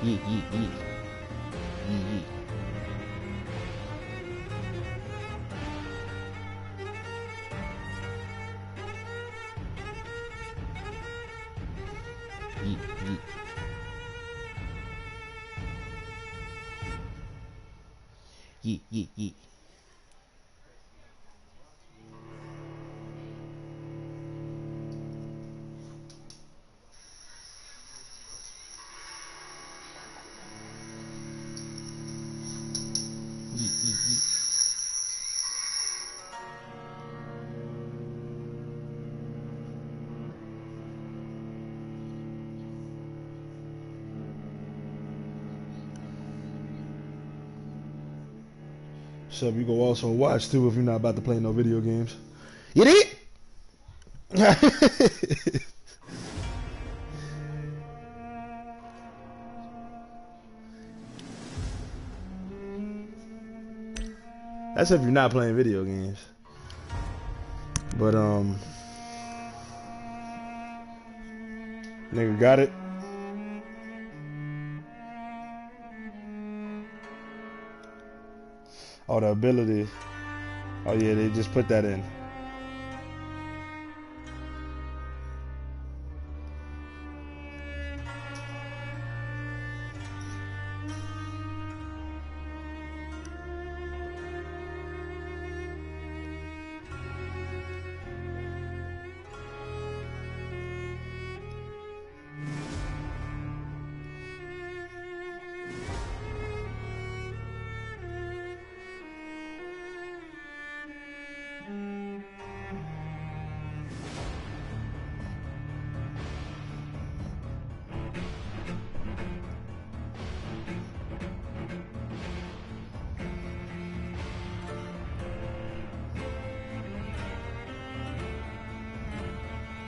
Yeet, yeet, yeet. Yeet, yeet. Yeet, yeet. Yeet, yeet, yeet. So you go also watch too if you're not about to play no video games. You did? That's if you're not playing video games. But nigga got it. Oh, the ability. Oh yeah, they just put that in.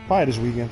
Probably this weekend.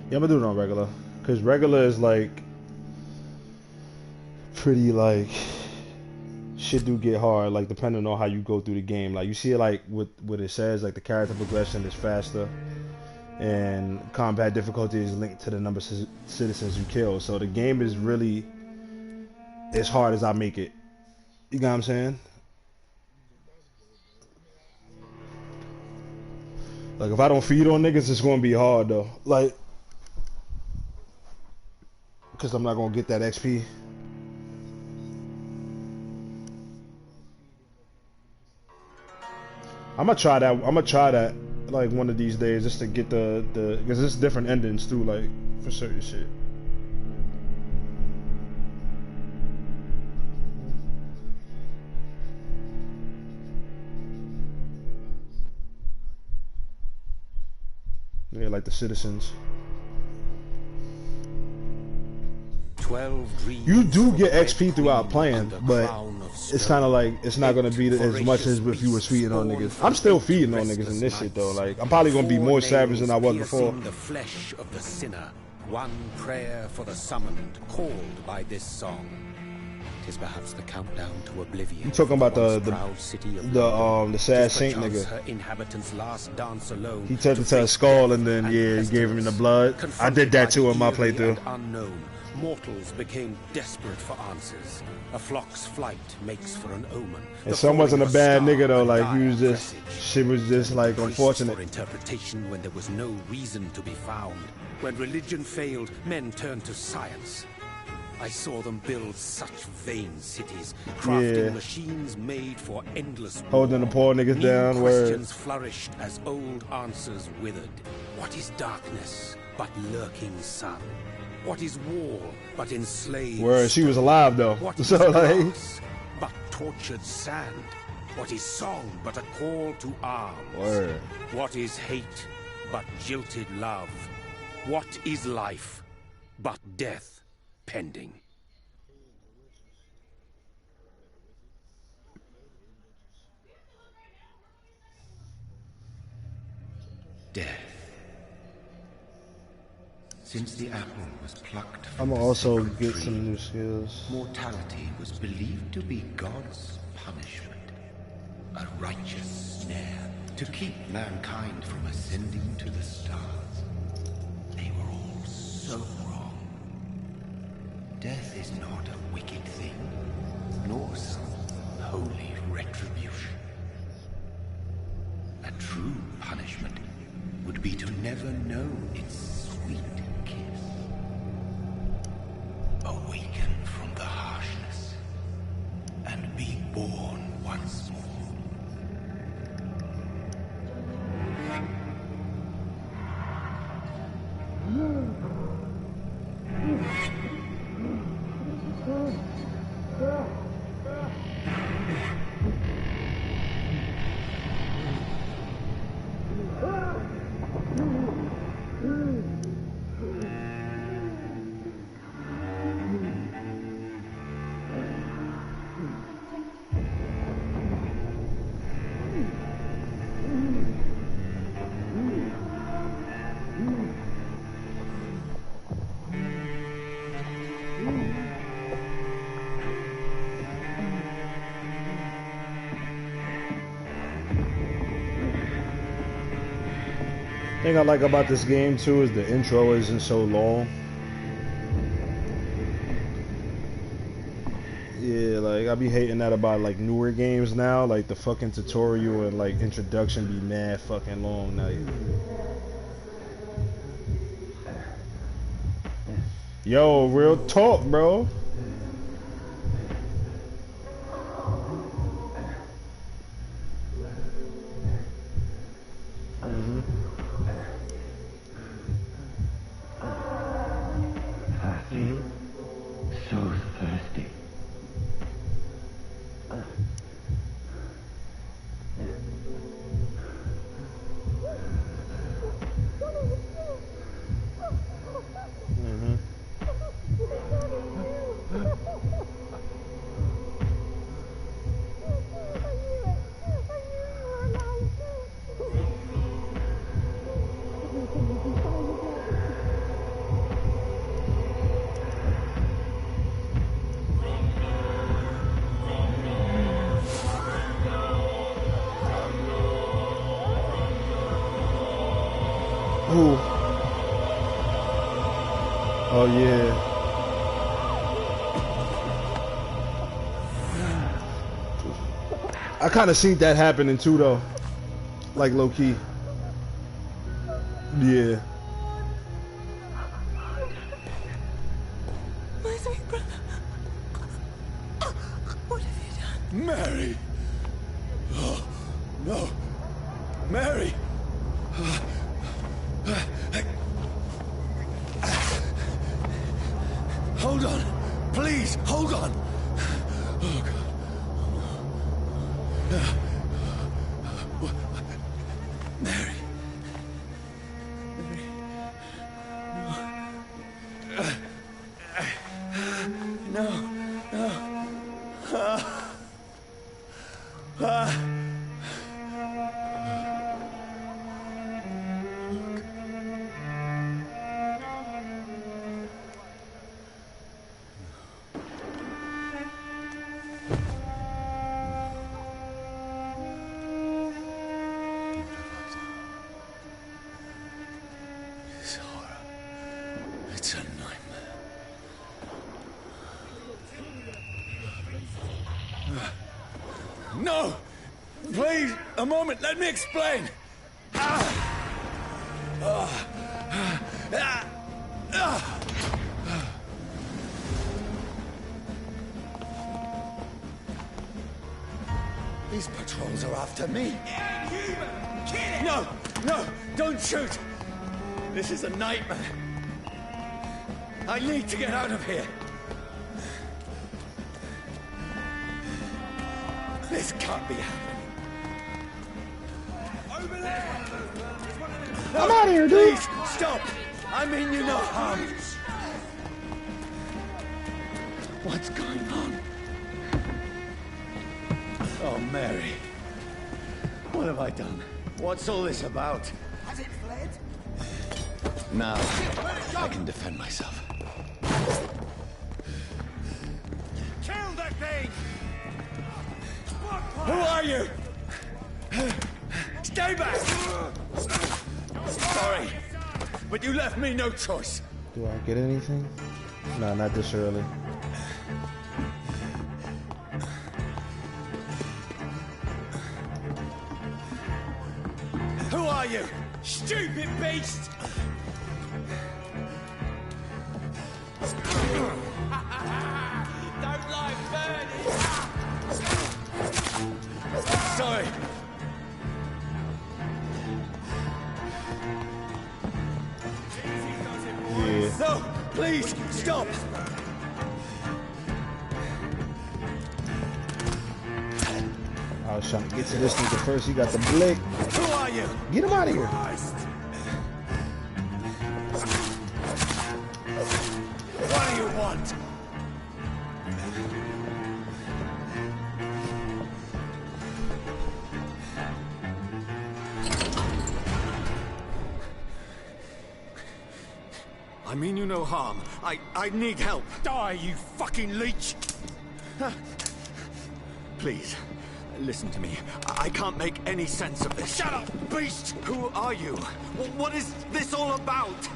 Yeah, I'm gonna do it on regular, cause regular is like pretty like shit do get hard, like depending on how you go through the game. Like you see it like what it says, like the character progression is faster, and combat difficulty is linked to the number of citizens you kill. So the game is really as hard as I make it. You know what I'm saying? Like if I don't feed on niggas, it's gonna be hard though. Like, cause I'm not gonna get that XP. I'm gonna try that. I'm gonna try that like one of these days just to get the because there's different endings too, like for certain shit. Yeah, like the citizens. 12 dreams. You do get XP throughout playing, but it's kind of like it's not gonna be as much as if you were feeding on niggas. I'm still feeding on niggas in this shit though. Like I'm probably gonna be more savage than I was before. The flesh of the sinner, one prayer for the summoned, called by this song. Tis perhaps the countdown to oblivion. You talking about the sad saint nigga? Her inhabitants last dance alone. He turned into a skull and then yeah, he gave him the blood. I did that too in my playthrough. Mortals became desperate for answers. A flock's flight makes for an omen. And Son wasn't a bad nigga though, like he was just, shit was just like unfortunate. For interpretation when there was no reason to be found. When religion failed, men turned to science. I saw them build such vain cities, crafting machines made for endless war. Holding the poor niggas down. Questions flourished as old answers withered. What is darkness but lurking sun? What is war but enslaved? Word, she was alive though. What is so glass but tortured sand? What is song but a call to arms? Word. What is hate but jilted love? What is life but death pending? Death. Since the apple was plucked I'm from gonna the also sacred get tree, some new skills. mortality was believed to be God's punishment. A righteous snare to keep mankind from ascending to the stars. They were all so wrong. Death is not a wicked thing, nor some holy retribution. A true punishment would be to never know its sweet kiss. Awaken from the harshness and be born once more. Thing I like about this game too is the intro isn't so long. Yeah, like I be hating that about like newer games now. Like the fucking tutorial and like introduction be mad fucking long now. Yo, real talk, bro. So thirsty. Ooh. Oh yeah. I kind of seen that happening too though. Like low key. Yeah. My sweet brother. What have you done? Mary! Oh, no! Mary! Hold on! Please, hold on! Oh, God. Mary. Mary. No. No. moment, let me explain. These patrols are after me. No, no, don't shoot. This is a nightmare. I need to get out of here. This can't be happening. Over there! I'm out of here, dude. Please, stop! I mean you no harm. What's going on? Oh, Mary. What have I done? What's all this about? Has it fled? Now, I can defend myself. Kill that thing! Who are you? Stay back! Sorry, but you left me no choice. Do I get anything? No, not this early. Who are you? Stupid beast! Don't like birdies! Sorry. Yeah. No, please, stop! I was trying to get to this nigga first. He got the blick. Who are you? Get him out of here. What do you want? I mean you no harm. I need help. Die, you fucking leech! Please, listen to me. I can't make any sense of this. Shut up, beast! Who are you? What is this all about?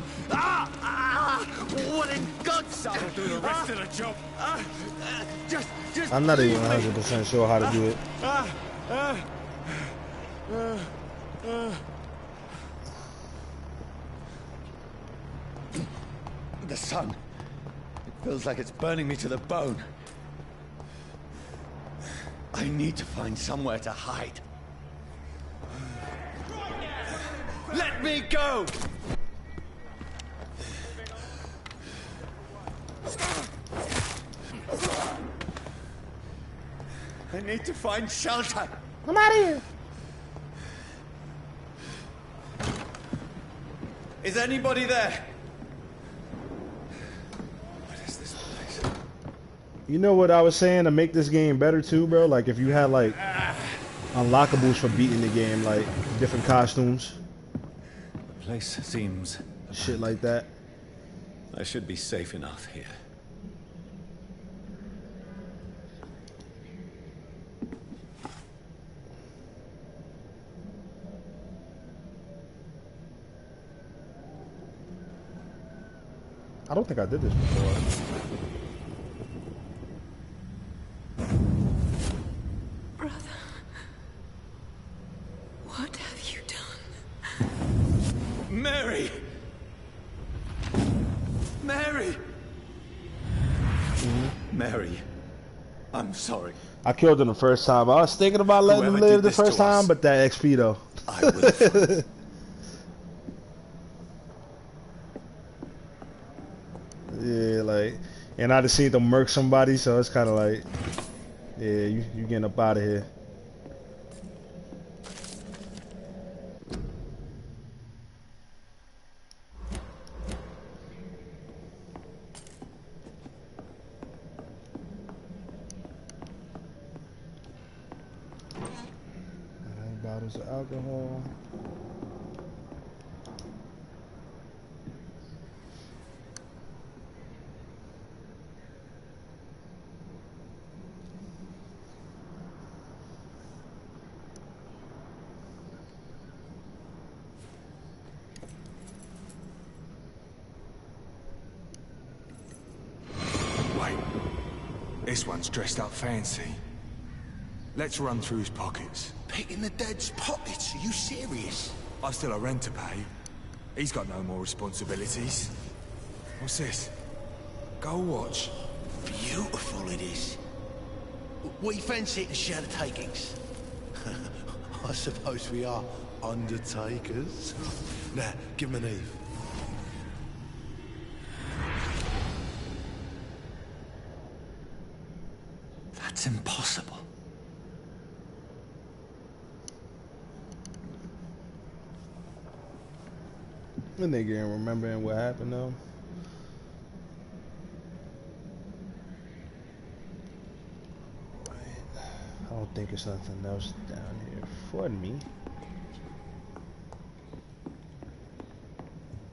What in God's name? I'll do the rest of the job. Just I'm not even leave me. 100% sure how to do it. The sun. It feels like it's burning me to the bone. I need to find somewhere to hide. Let me go! I need to find shelter. I'm out of here. Is anybody there? What is this place? You know what I was saying to make this game better too, bro? Like if you had like unlockables for beating the game, like different costumes, The place seems... shit like that. I should be safe enough here. I don't think I did this before. Brother, what have you done? Mary! Mary! Mary, I'm sorry. I killed him the first time. I was thinking about letting him Whoever live did the this first to us, time, but that XP though. I will. Yeah, like, and I just seen them murk somebody, so it's kind of like, yeah, you getting up out of here. Bottles of alcohol. Wait, this one's dressed up fancy. Let's run through his pockets. Picking the dead's pockets? Are you serious? I've still a rent to pay. He's got no more responsibilities. What's this? Go watch. Beautiful it is. We fancy it and share the takings. I suppose we are undertakers. Now, give him an Eve. That's impossible. And they getting remembering what happened though. I don't think it's nothing else down here for me.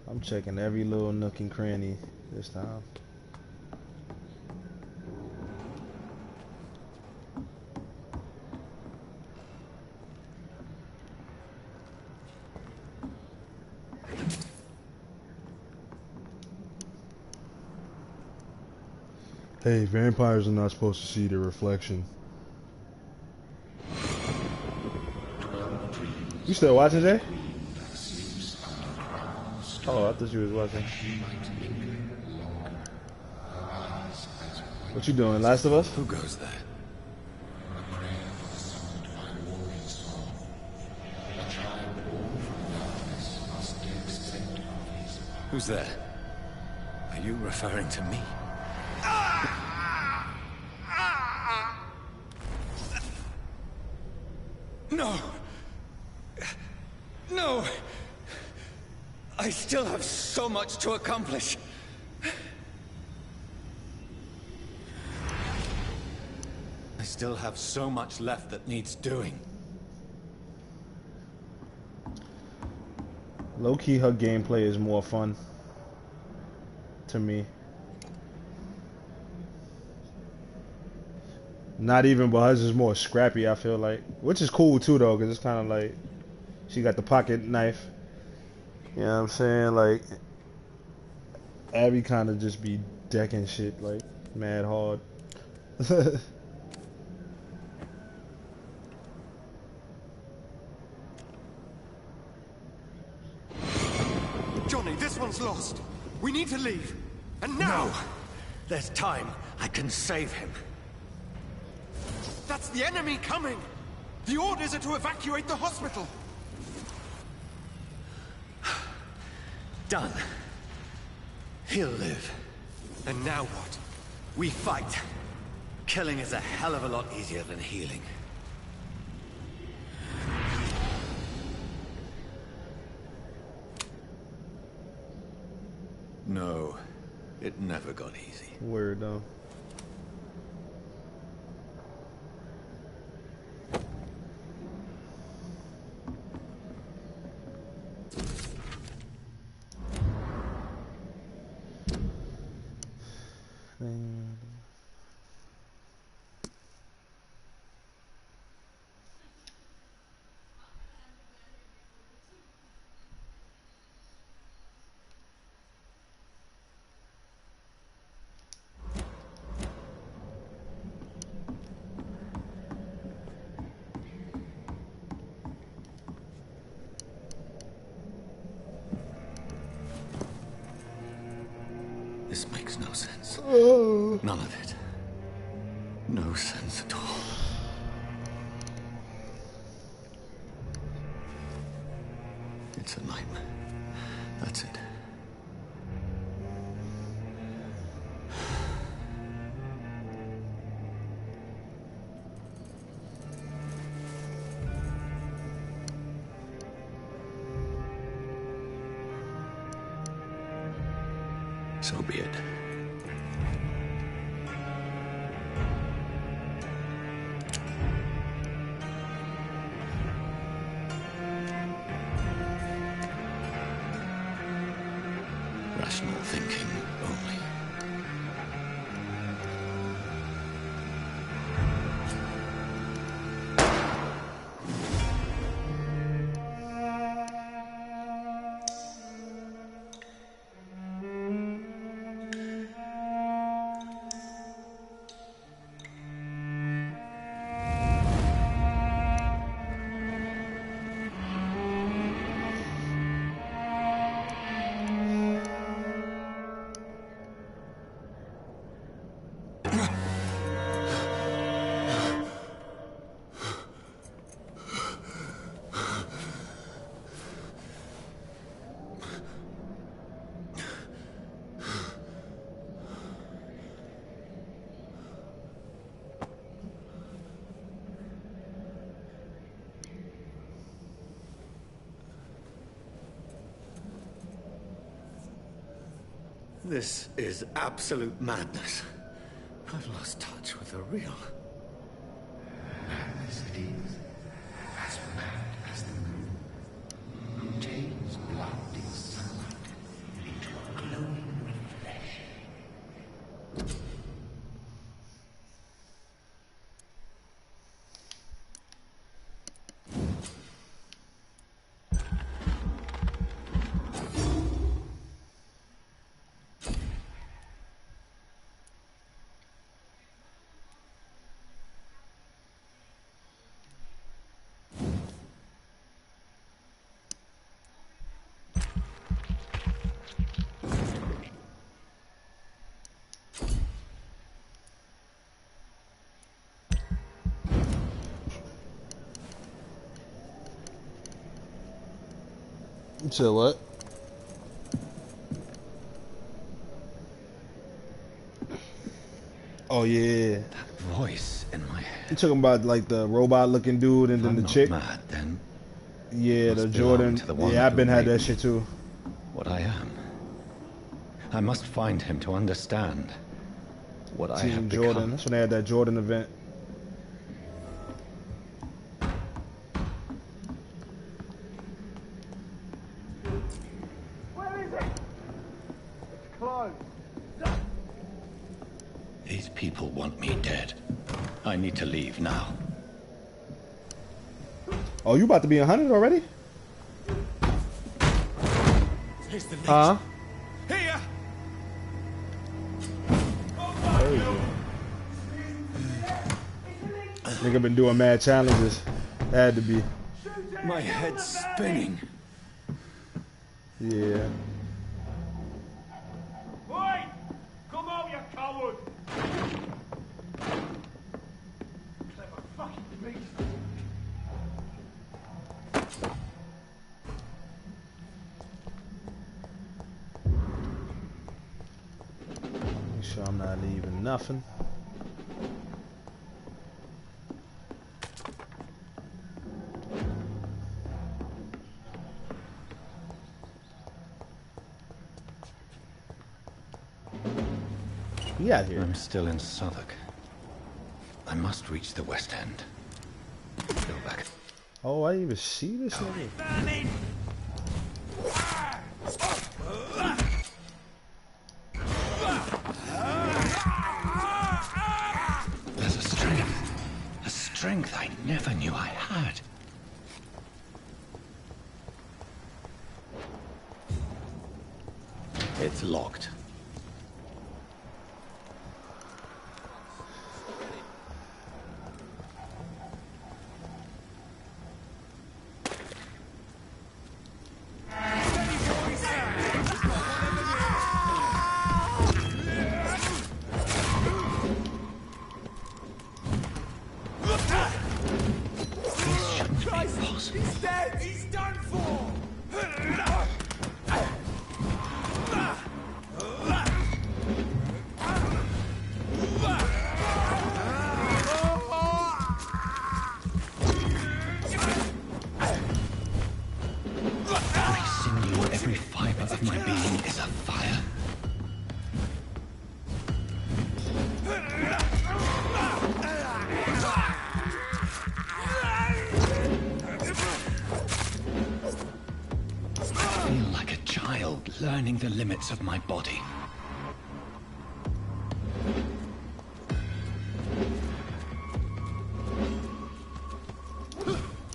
I'm checking every little nook and cranny this time. Hey, vampires are not supposed to see their reflection. You still watching, Jay? Oh, I thought you was watching. What you doing, Last of Us? Who goes there? Who's there? Are you referring to me? No! No! I still have so much to accomplish. I still have so much left that needs doing. Low-key, her gameplay is more fun to me. Not even, but hers is more scrappy, I feel like. Which is cool too though, because it's kind of like she got the pocket knife. You know what I'm saying? Like Abby kind of just be decking shit like mad hard. Johnny, this one's lost. We need to leave. And now! No. There's time. I can save him. That's the enemy coming! The orders are to evacuate the hospital! Done. He'll live. And now what? We fight. Killing is a hell of a lot easier than healing. No, it never got easy. Word though. This makes no sense. None of it. No sense at all. It's a nightmare. That's it. So be it. Rational thinking only. This is absolute madness. I've lost touch with the real. Madness it is. As mad as the moon. Who takes blood in sunlight into a glowing reflection. You said what? Oh yeah. That voice in my head. You talking about like the robot looking dude and then I'm the not chick? mad, then Yeah, must the belong Jordan. to the one Yeah, I've who been had made that me. shit too. What I am. I must find him to understand what I have Team become. Jordan. That's when they had that Jordan event. These people want me dead. I need to leave now. Oh, you about to be 100 already? Here's the leech. Huh? Here! Crazy. Nigga been doing mad challenges. Had to be. My head's spinning. Yeah. Oi! Come out, you coward! Clever fucking beast. Make sure I'm not leaving nothing. We out here. I'm still in Southwark. I must reach the West End. Go back. Oh, I didn't even see this nigga. There's a strength I never knew I had. It's locked. This shouldn't be possible. He's dead! He's done for! Every sinew, every fiber of my being is afire. I feel like a child learning the limits of my body.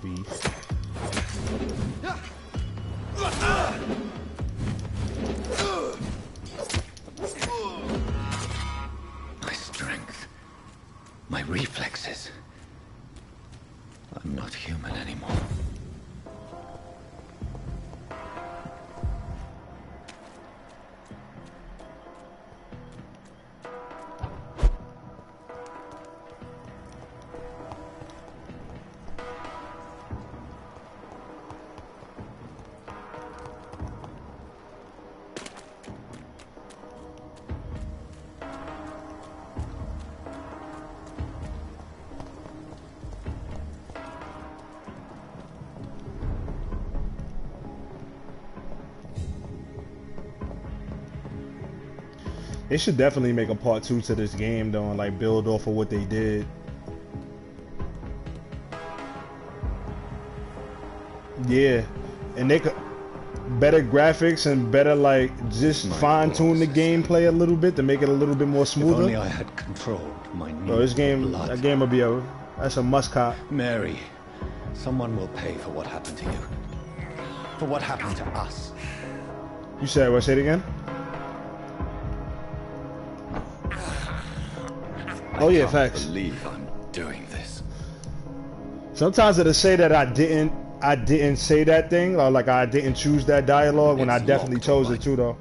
Beast. My strength, my reflexes. I'm not human anymore. They should definitely make a part 2 to this game though, and like build off of what they did. Yeah, and they could better graphics and better like just fine-tune the gameplay a little bit to make it a little bit more smoother. If only I had controlled my new Bro, this game, blood. that game will be that's a must cop. Mary, someone will pay for what happened to you. For what happened to us. You said what? Say it again. Oh yeah, facts. I believe I'm doing this. Sometimes it'll say that I didn't say that thing, or like I didn't choose that dialogue when I definitely chose it too, though.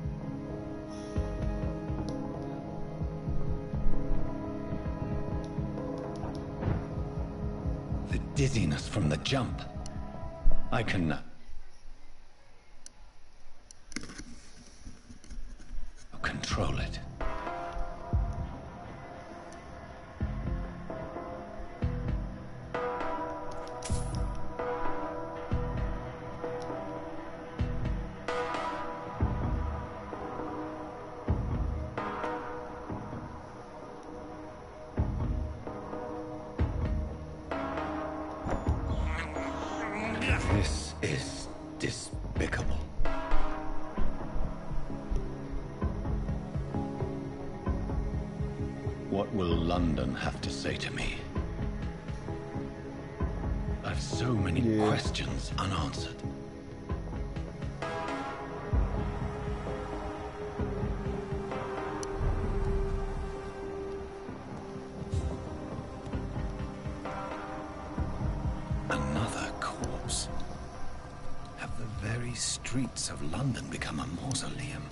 The dizziness from the jump. I can control it. This is despicable. What will London have to say to me? I've so many questions unanswered. Another corpse. Have the very streets of London become a mausoleum?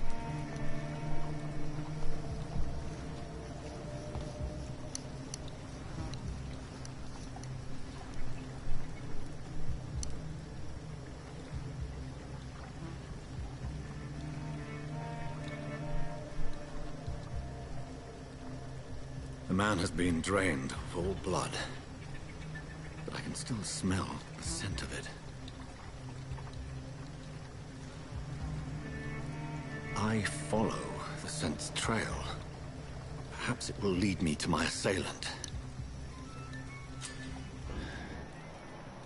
The man has been drained of all blood, but I can still smell the scent of it. I follow the scent's trail. Perhaps it will lead me to my assailant.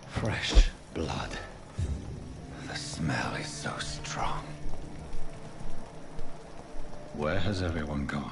Fresh blood. The smell is so strong. Where has everyone gone?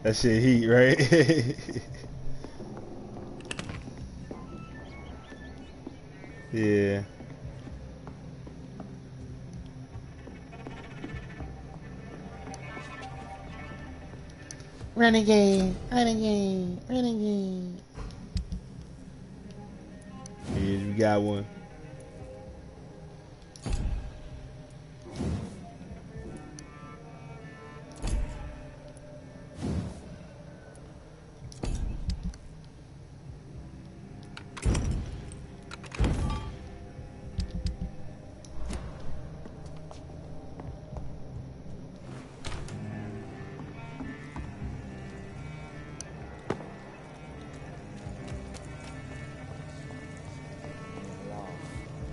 That shit heat, right? Yeah. Renegade, renegade, renegade. Yeah, you got one.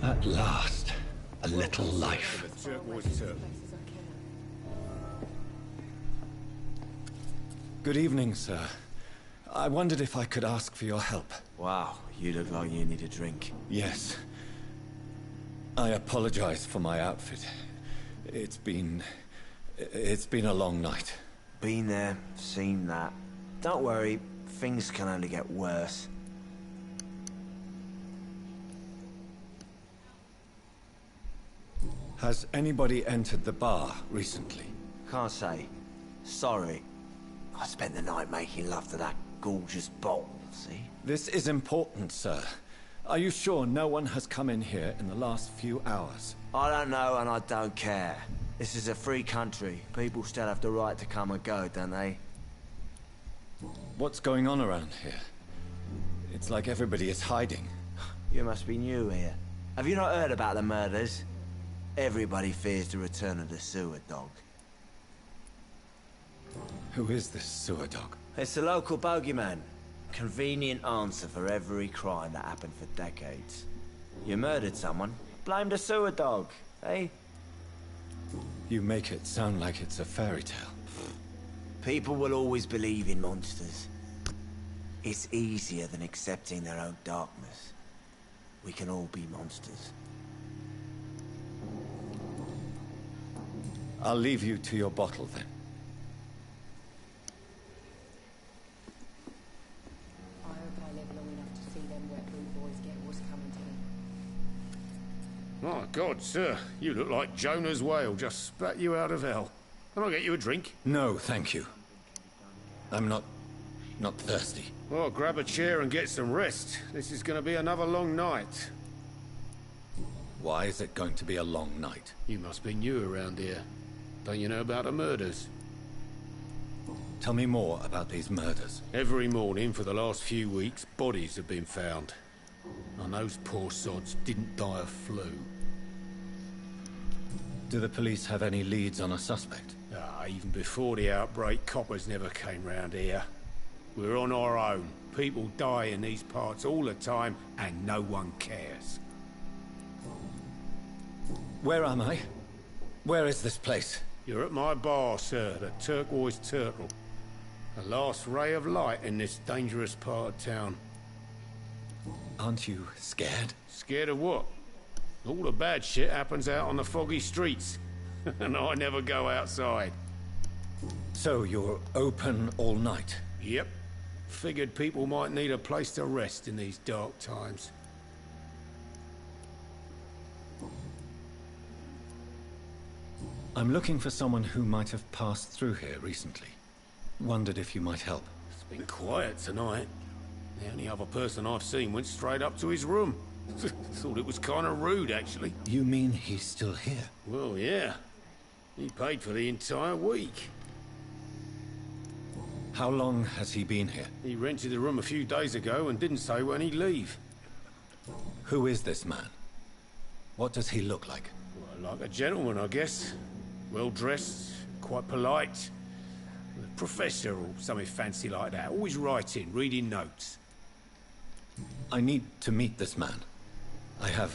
At last, a little life. Good evening, sir. I wondered if I could ask for your help. Wow, you look like you need a drink. Yes. I apologize for my outfit. It's been a long night. Been there, seen that. Don't worry, things can only get worse. Has anybody entered the bar recently? Can't say. Sorry. I spent the night making love to that gorgeous bottle, see? This is important, sir. Are you sure no one has come in here in the last few hours? I don't know and I don't care. This is a free country. People still have the right to come and go, don't they? What's going on around here? It's like everybody is hiding. You must be new here. Have you not heard about the murders? Everybody fears the return of the sewer dog. Who is this sewer dog? It's the local bogeyman. Convenient answer for every crime that happened for decades. You murdered someone, blame the sewer dog, eh? You make it sound like it's a fairy tale. People will always believe in monsters. It's easier than accepting their own darkness. We can all be monsters. I'll leave you to your bottle then. I hope I live long enough to see them wet blue boys get what's coming to them. My God, sir, you look like Jonah's whale just spat you out of hell. Can I get you a drink? No, thank you. I'm not thirsty. Well, grab a chair and get some rest. This is going to be another long night. Why is it going to be a long night? You must be new around here. Don't you know about the murders? Tell me more about these murders. Every morning for the last few weeks, bodies have been found. And those poor sods didn't die of flu. Do the police have any leads on a suspect? Even before the outbreak, coppers never came round here. We're on our own. People die in these parts all the time, and no one cares. Where am I? Where is this place? You're at my bar, sir, the Turquoise Turtle. The last ray of light in this dangerous part of town. Aren't you scared? Scared of what? All the bad shit happens out on the foggy streets. And I never go outside. So you're open all night? Yep. Figured people might need a place to rest in these dark times. I'm looking for someone who might have passed through here recently. Wondered if you might help. It's been quiet tonight. The only other person I've seen went straight up to his room. Thought it was kind of rude, actually. You mean he's still here? Well, yeah. He paid for the entire week. How long has he been here? He rented the room a few days ago and didn't say when he'd leave. Who is this man? What does he look like? Well, like a gentleman, I guess. Well-dressed, quite polite. A professor or something fancy like that. Always writing, reading notes. I need to meet this man. I have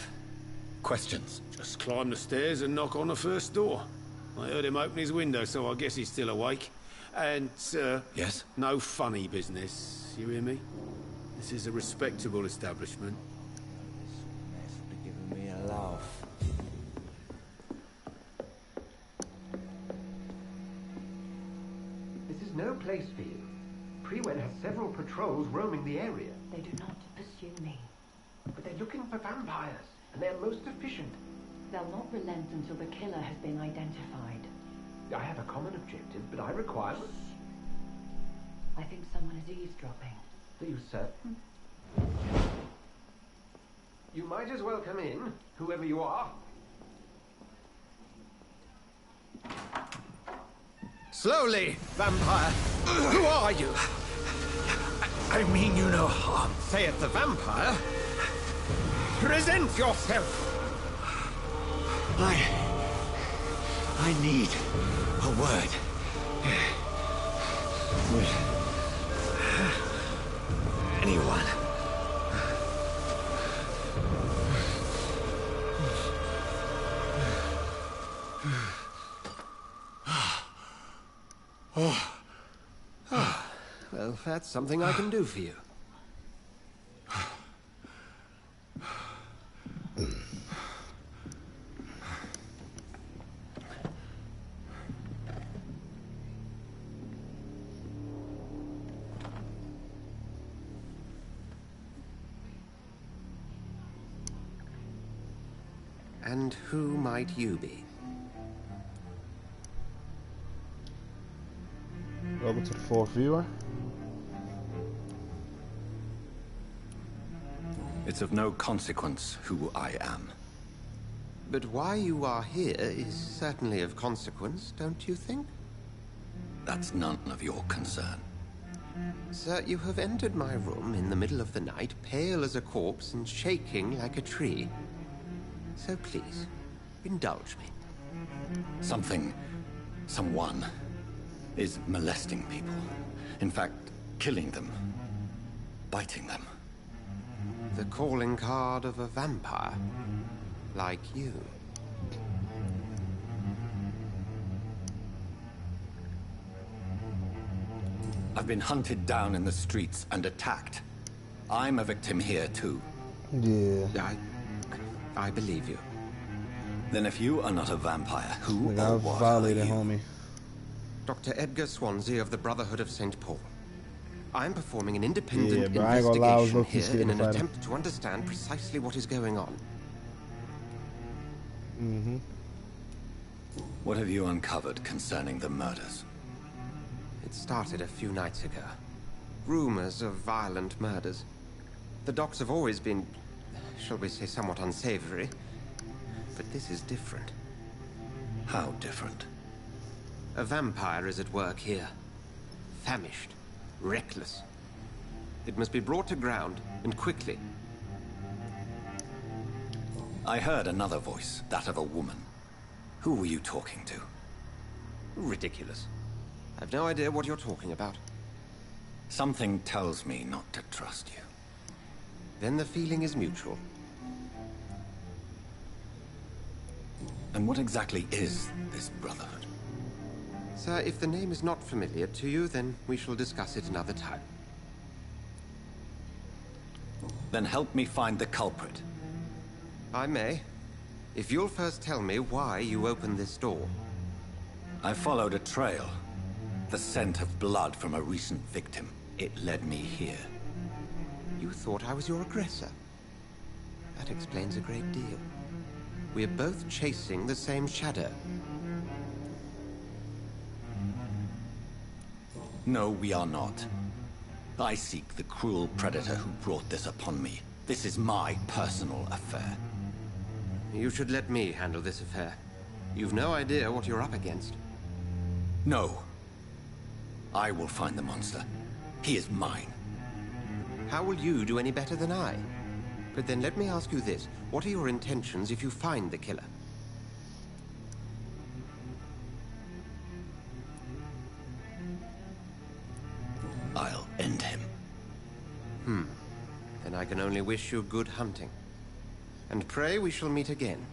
questions. Just climb the stairs and knock on the first door. I heard him open his window, so I guess he's still awake. And, yes? No funny business, you hear me? This is a respectable establishment. This mess be giving me a laugh. This is no place for you. Prewen has several patrols roaming the area. They do not pursue me. But they're looking for vampires, and they're most efficient. They'll not relent until the killer has been identified. I have a common objective, but I require... I think someone is eavesdropping. Are you certain? You might as well come in, whoever you are. Slowly, vampire. Who are you? I mean you no harm, saith the vampire. Present yourself. I need a word. With anyone. Well, that's something I can do for you. And who might you be? Welcome to the fourth viewer. It's of no consequence who I am. But why you are here is certainly of consequence, don't you think? That's none of your concern. Sir, you have entered my room in the middle of the night, pale as a corpse and shaking like a tree. So please, indulge me. Someone is molesting people. In fact, killing them. Biting them. The calling card of a vampire. Like you. I've been hunted down in the streets and attacked. I'm a victim here, too. Yeah. I believe you. Then if you are not a vampire, who Like, or I what violated, are you? homie. Dr. Edgar Swansea of the Brotherhood of St. Paul. I'm performing an independent Yeah, bro, I ain't gonna lie, I was investigation low-key here scared in to an fight him. attempt to understand precisely what is going on. Mm-hmm. What have you uncovered concerning the murders? It started a few nights ago. Rumors of violent murders. The docks have always been, shall we say, somewhat unsavory. But this is different. How different? A vampire is at work here. Famished. Reckless. It must be brought to ground, and quickly. I heard another voice, that of a woman. Who were you talking to? Ridiculous. I've no idea what you're talking about. Something tells me not to trust you. Then the feeling is mutual. And what exactly is this Brotherhood? Sir, if the name is not familiar to you, then we shall discuss it another time. Then help me find the culprit. I may. If you'll first tell me why you opened this door. I followed a trail. The scent of blood from a recent victim. It led me here. You thought I was your aggressor. That explains a great deal. We're both chasing the same shadow. No, we are not. I seek the cruel predator who brought this upon me. This is my personal affair. You should let me handle this affair. You've no idea what you're up against. No. I will find the monster. He is mine. How will you do any better than I? But then let me ask you this. What are your intentions if you find the killer? I'll end him. Then I can only wish you good hunting. And pray we shall meet again.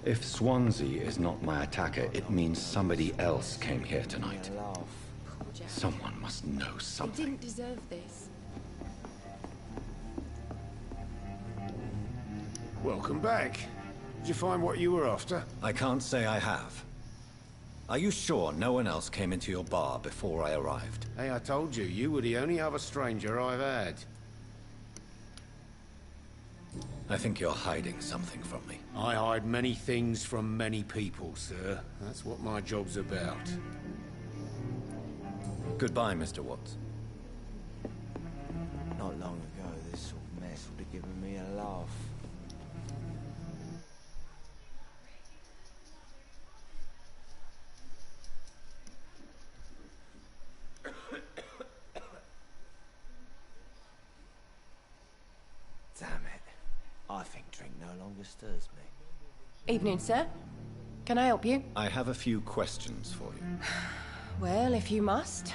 If Swansea is not my attacker, it means somebody else came here tonight. Someone must know I something. didn't deserve this. Welcome back. Did you find what you were after? I can't say I have. Are you sure no one else came into your bar before I arrived? Hey, I told you, you were the only other stranger I've had. I think you're hiding something from me. I hide many things from many people, sir. That's what my job's about. Goodbye, Mr. Watts. Not long ago, this sort of mess would have given me a laugh. Damn it. I think drink no longer stirs me. Evening, sir. Can I help you? I have a few questions for you. Well, if you must.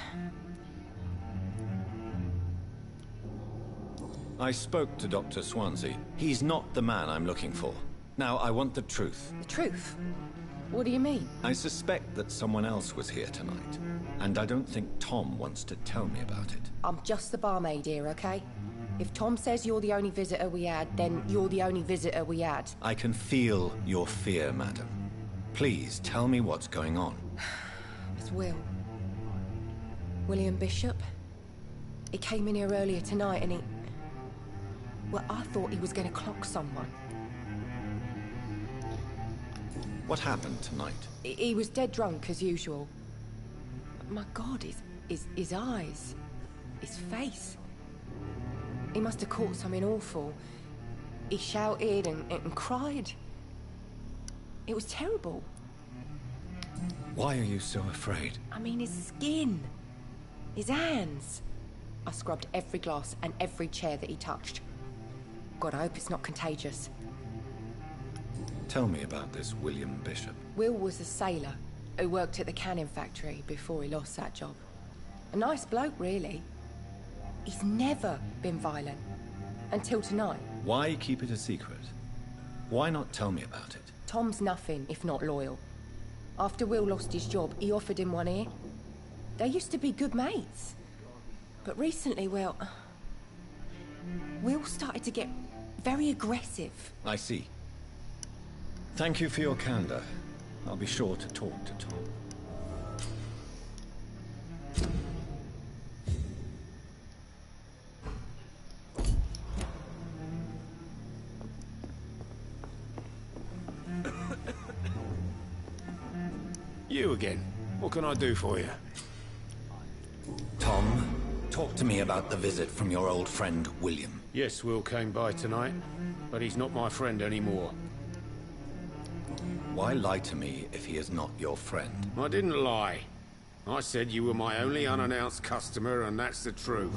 I spoke to Dr. Swansea. He's not the man I'm looking for. Now, I want the truth. The truth? What do you mean? I suspect that someone else was here tonight, and I don't think Tom wants to tell me about it. I'm just the barmaid here, okay? If Tom says you're the only visitor we had, then you're the only visitor we had. I can feel your fear, madam. Please, tell me what's going on. It's Will. William Bishop. He came in here earlier tonight and he... Well, I thought he was going to clock someone. What happened tonight? He was dead drunk, as usual. My God, his eyes. His face. He must have caught something awful. He shouted and cried. It was terrible. Why are you so afraid? I mean, his skin. His hands. I scrubbed every glass and every chair that he touched. God, I hope it's not contagious. Tell me about this William Bishop. Will was a sailor who worked at the canning factory before he lost that job. A nice bloke, really. He's never been violent. Until tonight. Why keep it a secret? Why not tell me about it? Tom's nothing if not loyal. After Will lost his job, he offered him one ear. They used to be good mates. But recently, well... Will started to get very aggressive. I see. Thank you for your candor. I'll be sure to talk to Tom. You again. What can I do for you? Tom, talk to me about the visit from your old friend, William. Yes, Will came by tonight, but he's not my friend anymore. Why lie to me if he is not your friend? I didn't lie. I said you were my only unannounced customer, and that's the truth.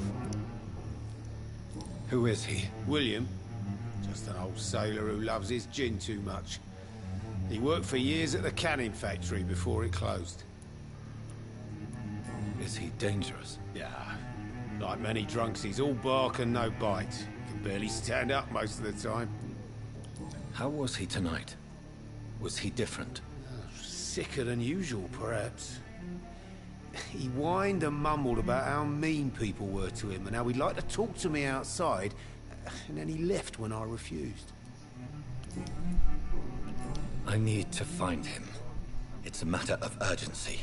Who is he? William. Just an old sailor who loves his gin too much. He worked for years at the canning factory before it closed. Is he dangerous? Yeah. Like many drunks, he's all bark and no bite. Can barely stand up most of the time. How was he tonight? Was he different? Sicker than usual, perhaps. He whined and mumbled about how mean people were to him and how he'd like to talk to me outside, and then he left when I refused. I need to find him. It's a matter of urgency.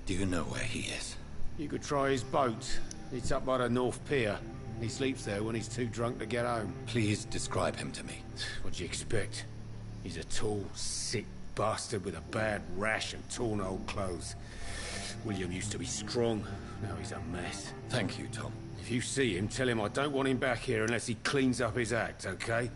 Do you know where he is? You could try his boat. It's up by the North Pier. He sleeps there when he's too drunk to get home. Please describe him to me. What'd you expect? He's a tall, sick bastard with a bad rash and torn old clothes. William used to be strong. Now he's a mess. Thank you, Tom. If you see him, tell him I don't want him back here unless he cleans up his act, okay?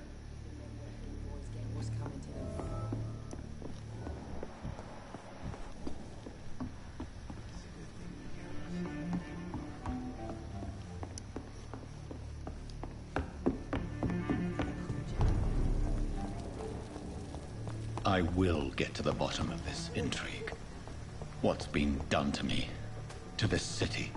I will get to the bottom of this intrigue. What's been done to me, to this city.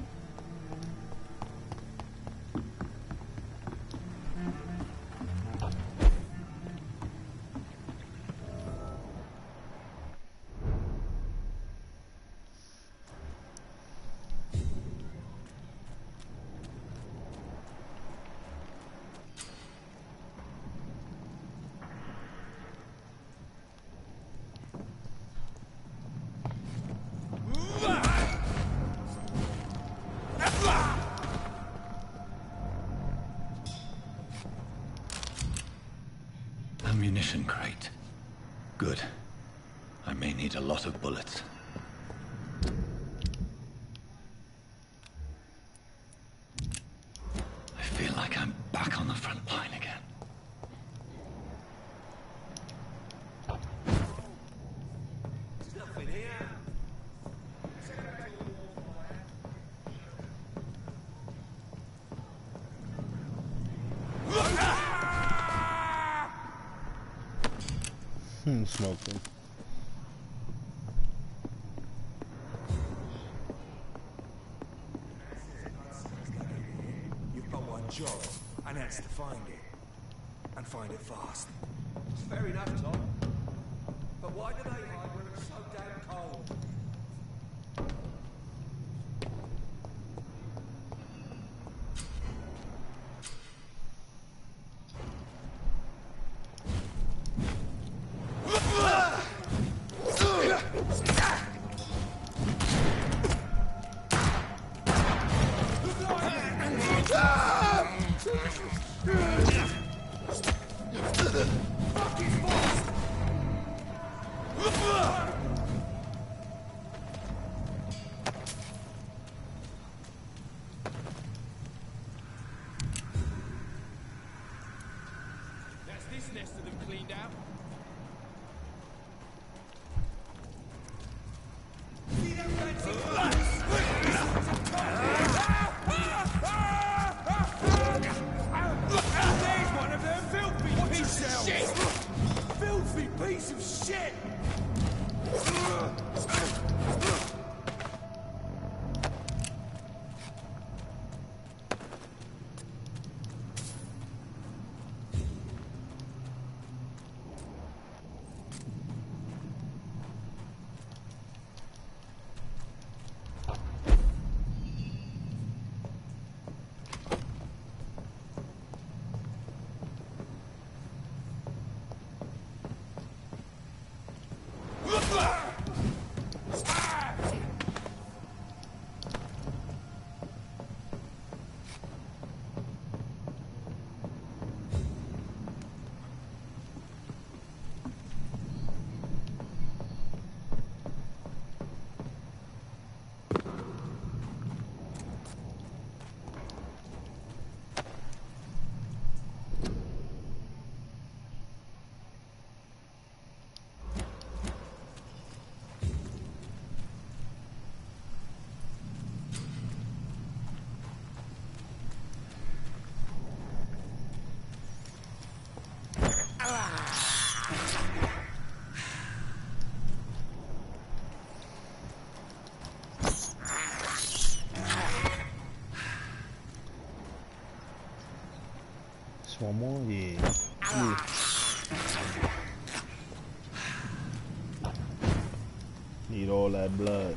Ammunition crate. Good. I may need a lot of bullets. I feel like I'm back on the front line again. Smoked him. You've got one job, and that's to find it. And find it fast. Fair enough, Tom. But why do they hide when it's so damn cold? this nest of them cleaned out? See that fancy There's one of them filthy piece of shit! Filthy piece of shit! One more, yeah. Need all that blood.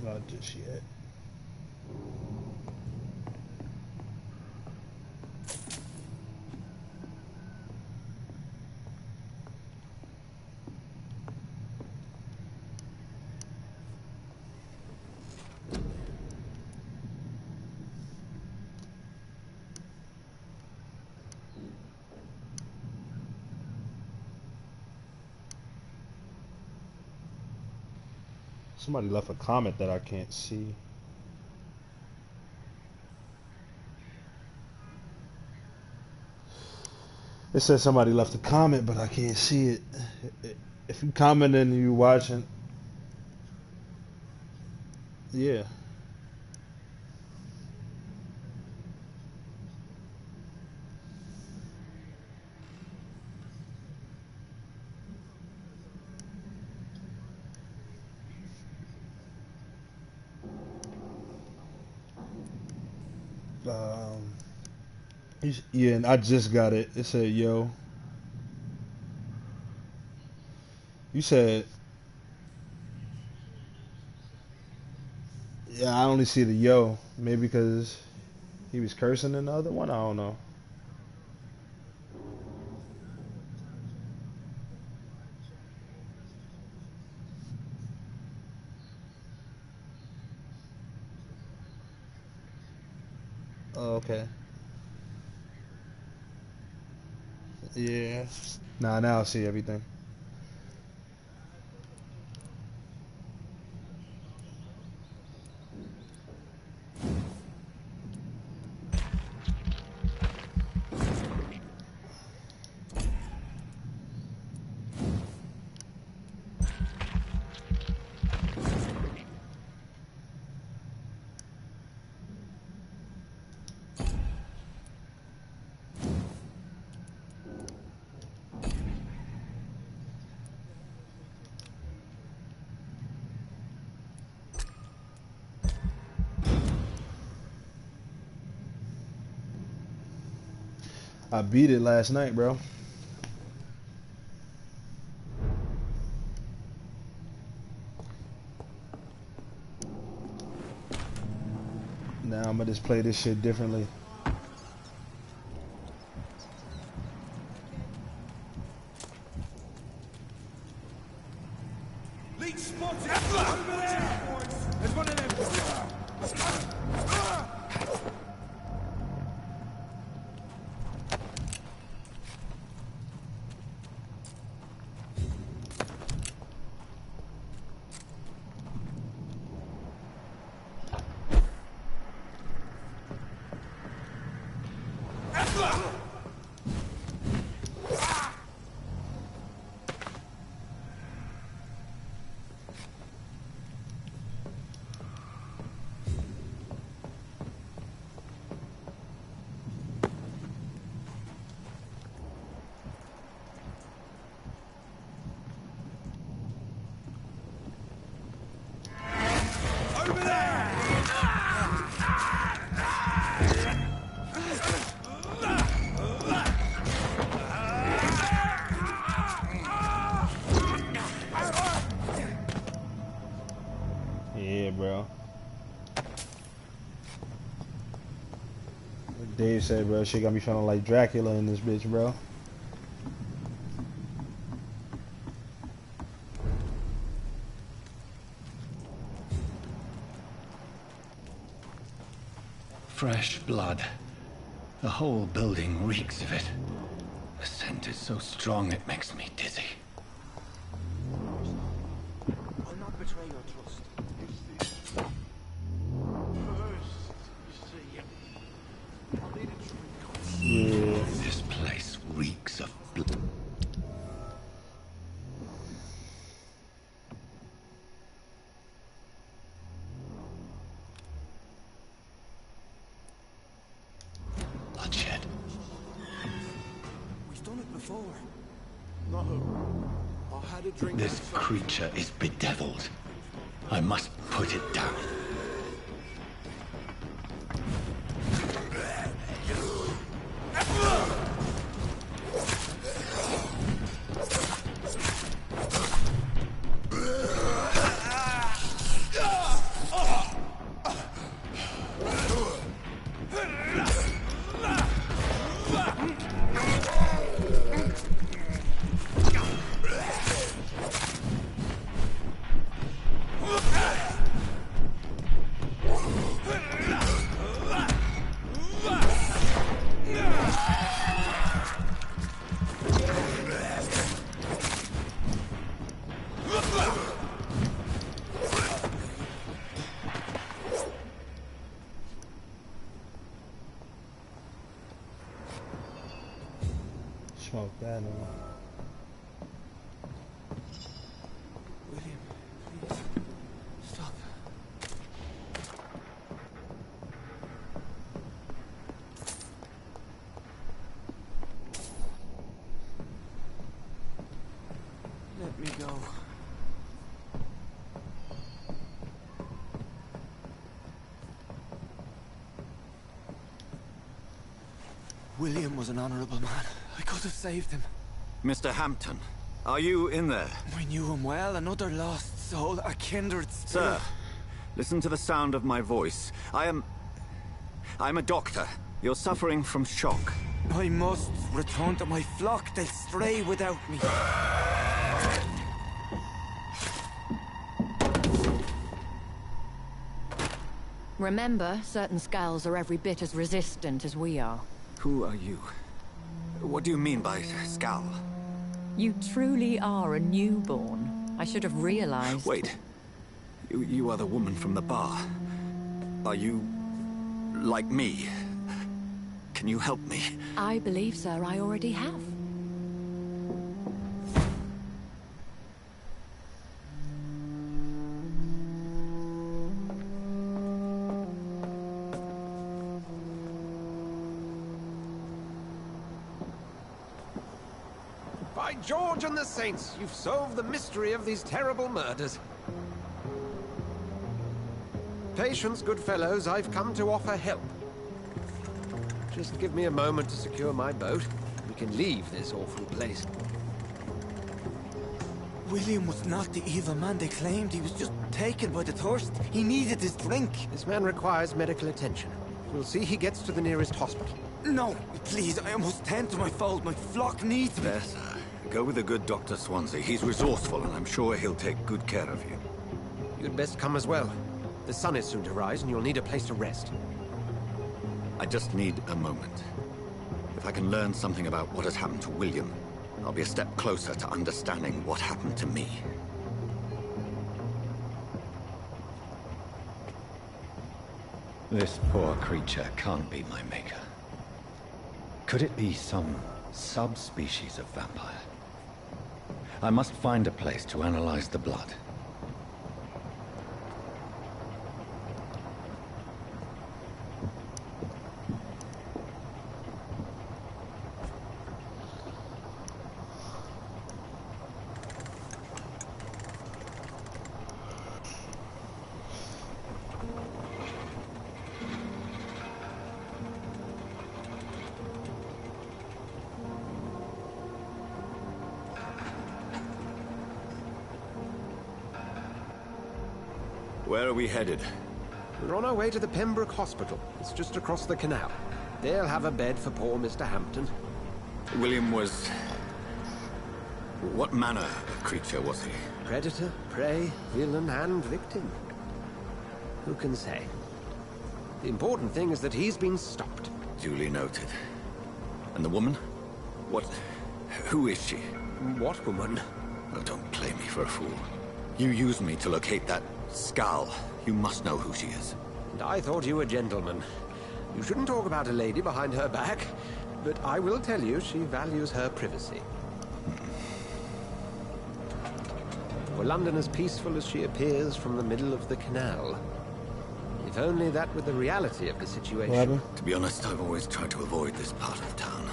Not just yet. Somebody left a comment that I can't see. It says somebody left a comment, but I can't see it. If you comment and you watching, yeah. Yeah, and I just got it. It said, yo. You said, yeah, I only see the yo. Maybe because he was cursing in the other one? I don't know. Oh, okay. Yeah. Nah, now I see everything. I beat it last night, bro. Now I'm gonna just play this shit differently. Beat spotted! Over there, boys! There's one of them! Yeah, bro. Dave said, bro, shit got me feeling like Dracula in this bitch, bro. Fresh blood. The whole building reeks of it. The scent is so strong it makes me dizzy. I'll not betray your trust. Yeah. This place reeks of blood. Bloodshed. We've done it before. No. I had a drink. This creature is bedeviled. I must put it down. Smoke that one. William, please. Stop. Let me go. William was an honorable man. I could have saved him. Mr. Hampton, are you in there? I knew him well, another lost soul, a kindred spirit. Sir, listen to the sound of my voice. I'm a doctor. You're suffering from shock. I must return to my flock. They'll stray without me. Remember, certain skulls are every bit as resistant as we are. Who are you? What do you mean by Scal? You truly are a newborn. I should have realized. Wait. You are the woman from the bar. Are you... like me? Can you help me? I believe, sir, I already have. By George and the Saints, you've solved the mystery of these terrible murders. Patience, good fellows, I've come to offer help. Just give me a moment to secure my boat. We can leave this awful place. William was not the evil man they claimed. He was just taken by the thirst. He needed his drink. This man requires medical attention. We'll see he gets to the nearest hospital. No, please, I must tend to my fold. My flock needs me. Yes, sir. Go with the good Dr. Swansea. He's resourceful, and I'm sure he'll take good care of you. You'd best come as well. The sun is soon to rise, and you'll need a place to rest. I just need a moment. If I can learn something about what has happened to William, I'll be a step closer to understanding what happened to me. This poor creature can't be my maker. Could it be some subspecies of vampire? I must find a place to analyze the blood. Where are we headed? We're on our way to the Pembroke Hospital. It's just across the canal. They'll have a bed for poor Mr. Hampton. William was... What manner of creature was he? Predator, prey, villain, and victim. Who can say? The important thing is that he's been stopped. Duly noted. And the woman? What... Who is she? What woman? Oh, don't play me for a fool. You used me to locate that skull. You must know who she is. And I thought you a gentleman. You shouldn't talk about a lady behind her back, but I will tell you she values her privacy. For London as peaceful as she appears from the middle of the canal. If only that were the reality of the situation. To be honest, I've always tried to avoid this part of town.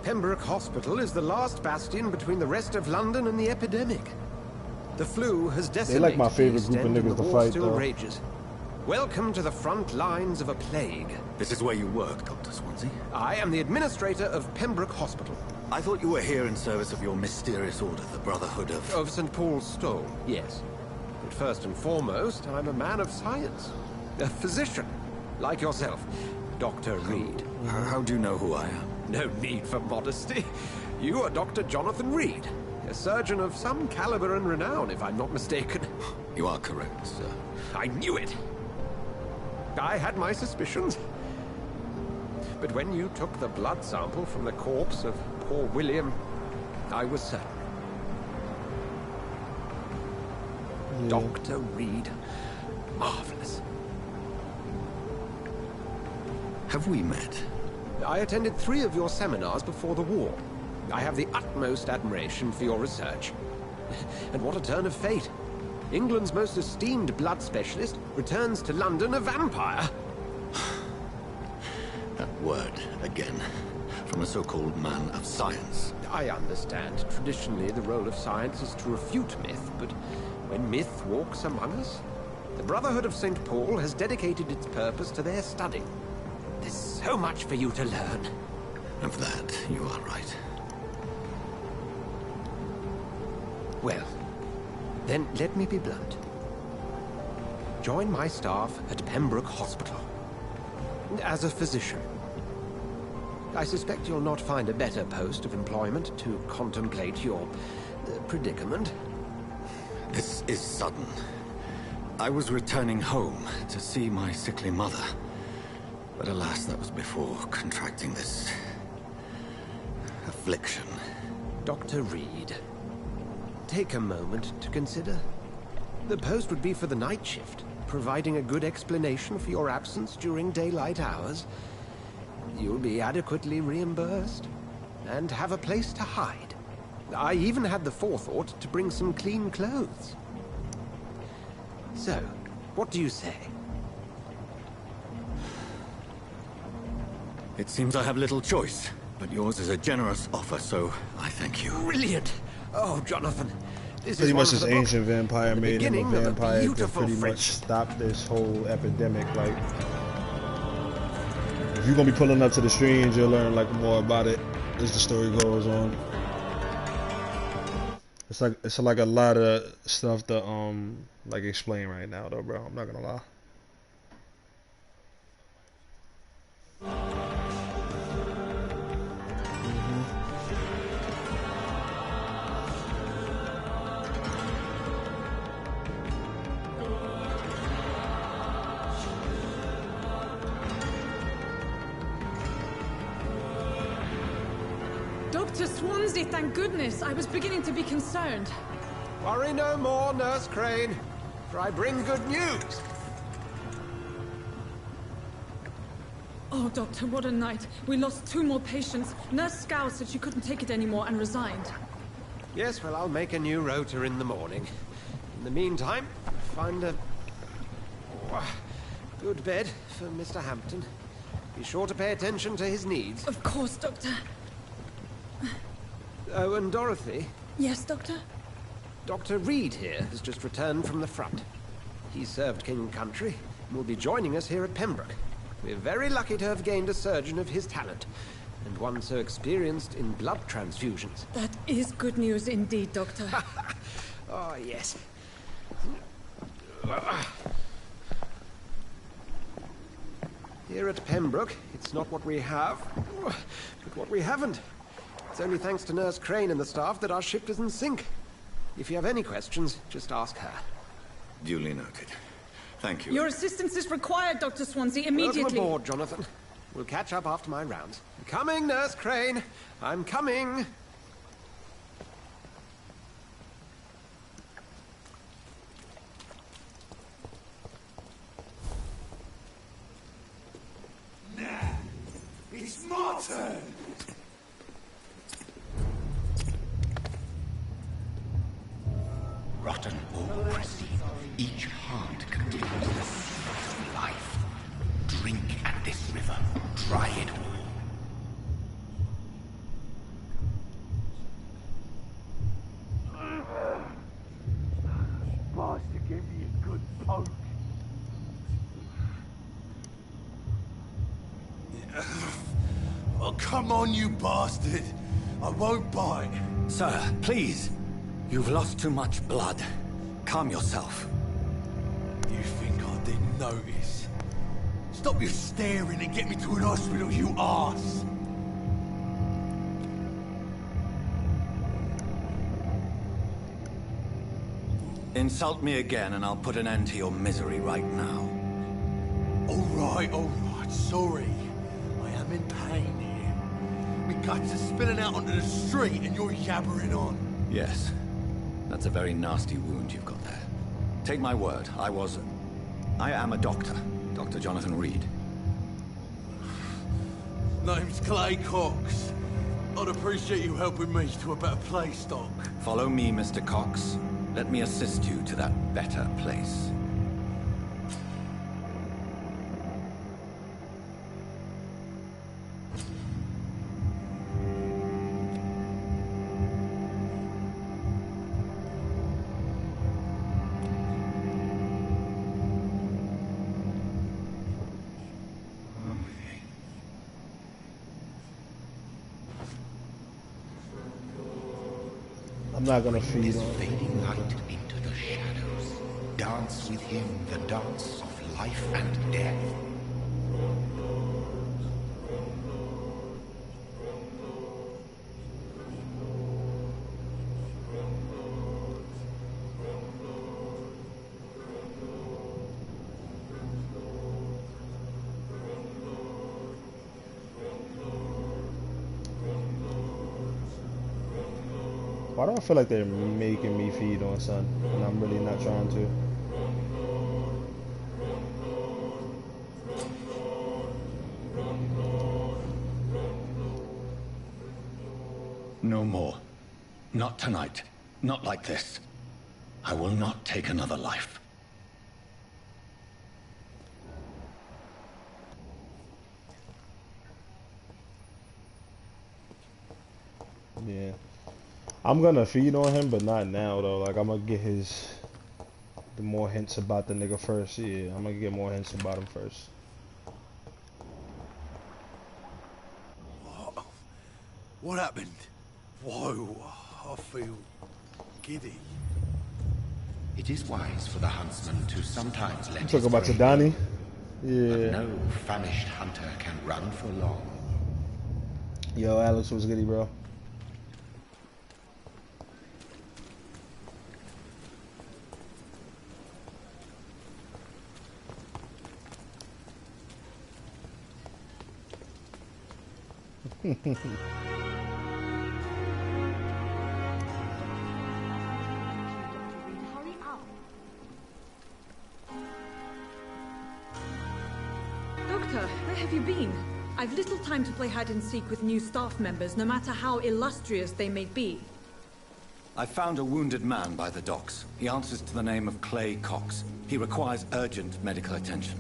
Pembroke Hospital is the last bastion between the rest of London and the epidemic. The flu has decimated. They like my favorite group of niggas to fight, still though. rages. Welcome to the front lines of a plague. This is where you work, Dr. Swansea? I am the administrator of Pembroke Hospital. I thought you were here in service of your mysterious order, the Brotherhood of... Of St. Paul's Stole, yes. But first and foremost, I'm a man of science. A physician, like yourself, Dr. Reed. How do you know who I am? No need for modesty. You are Dr. Jonathan Reed. A surgeon of some caliber and renown, if I'm not mistaken. You are correct, sir. I knew it! I had my suspicions. But when you took the blood sample from the corpse of poor William, I was certain. Yeah. Dr. Reed. Marvelous. Have we met? I attended 3 of your seminars before the war. I have the utmost admiration for your research. And what a turn of fate. England's most esteemed blood specialist returns to London a vampire. That word, again, from a so-called man of science. I understand. Traditionally, the role of science is to refute myth, but when myth walks among us, the Brotherhood of St. Paul has dedicated its purpose to their study. There's so much for you to learn. Of that, you are right. Well, then let me be blunt. Join my staff at Pembroke Hospital. As a physician. I suspect you'll not find a better post of employment to contemplate your predicament. This is sudden. I was returning home to see my sickly mother. But alas, that was before contracting this... affliction. Dr. Reed, take a moment to consider. The post would be for the night shift, providing a good explanation for your absence during daylight hours. You'll be adequately reimbursed, and have a place to hide. I even had the forethought to bring some clean clothes. So, what do you say? It seems I have little choice, but yours is a generous offer, so I thank you. Brilliant! Oh, Jonathan, this pretty is much this ancient vampire made him a vampire to pretty friendship. much stop this whole epidemic. Like, if you're gonna be pulling up to the streams, you'll learn like more about it as the story goes on. It's like a lot of stuff to like explain right now, though, bro. I'm not gonna lie. Dr. Swansea, thank goodness. I was beginning to be concerned. Worry no more, Nurse Crane, for I bring good news. Oh, Doctor, what a night. We lost 2 more patients. Nurse Scow said she couldn't take it anymore and resigned. Yes, well, I'll make a new rota in the morning. In the meantime, find a good bed for Mr. Hampton. Be sure to pay attention to his needs. Of course, Doctor. Oh, and Dorothy? Yes, Doctor? Dr. Reed here has just returned from the front. He served King and Country and will be joining us here at Pembroke. We're very lucky to have gained a surgeon of his talent, and one so experienced in blood transfusions. That is good news indeed, Doctor. Oh, yes. Here at Pembroke, it's not what we have, but what we haven't. It's only thanks to Nurse Crane and the staff that our ship doesn't sink. If you have any questions, just ask her. Duly noted. Thank you. Your assistance is required, Dr. Swansea, immediately. Welcome aboard, Jonathan. We'll catch up after my rounds. I'm coming, Nurse Crane. I'm coming. It's my turn! Rotten bureaucracy. Each heart contains the secret of life. Drink at this river. Try it all. Bastard gave me a good poke. Oh, come on, you bastard. I won't bite. Sir, please. You've lost too much blood. Calm yourself. You think I didn't notice? Stop your staring and get me to an hospital, you arse! Insult me again and I'll put an end to your misery right now. Alright, sorry. I am in pain here. My guts are spilling out onto the street and you're yabbering on. Yes. That's a very nasty wound you've got there. Take my word, I am a doctor. Dr. Jonathan Reed. Name's Clay Cox. I'd appreciate you helping me to a better place, Doc. Follow me, Mr. Cox. Let me assist you to that better place. I'm not gonna feed on. on. Fading light into the shadows. Dance with him the dance of life and death. Why do I feel like they're making me feed on, son? And I'm really not trying to. No more. Not tonight. Not like this. I will not take another life. Yeah. I'm gonna feed on him, but not now though. Like I'm gonna get the more hints about the nigga first. Yeah, I'm gonna get more hints about him first. What happened? Whoa, I feel giddy. It is wise for the huntsman to sometimes let Talk about Tadani. Yeah. But no famished hunter can run for long. Yo, Alex, what's goody, bro? Where have you been? I've little time to play hide and seek with new staff members, no matter how illustrious they may be. I found a wounded man by the docks. He answers to the name of Clay Cox. He requires urgent medical attention.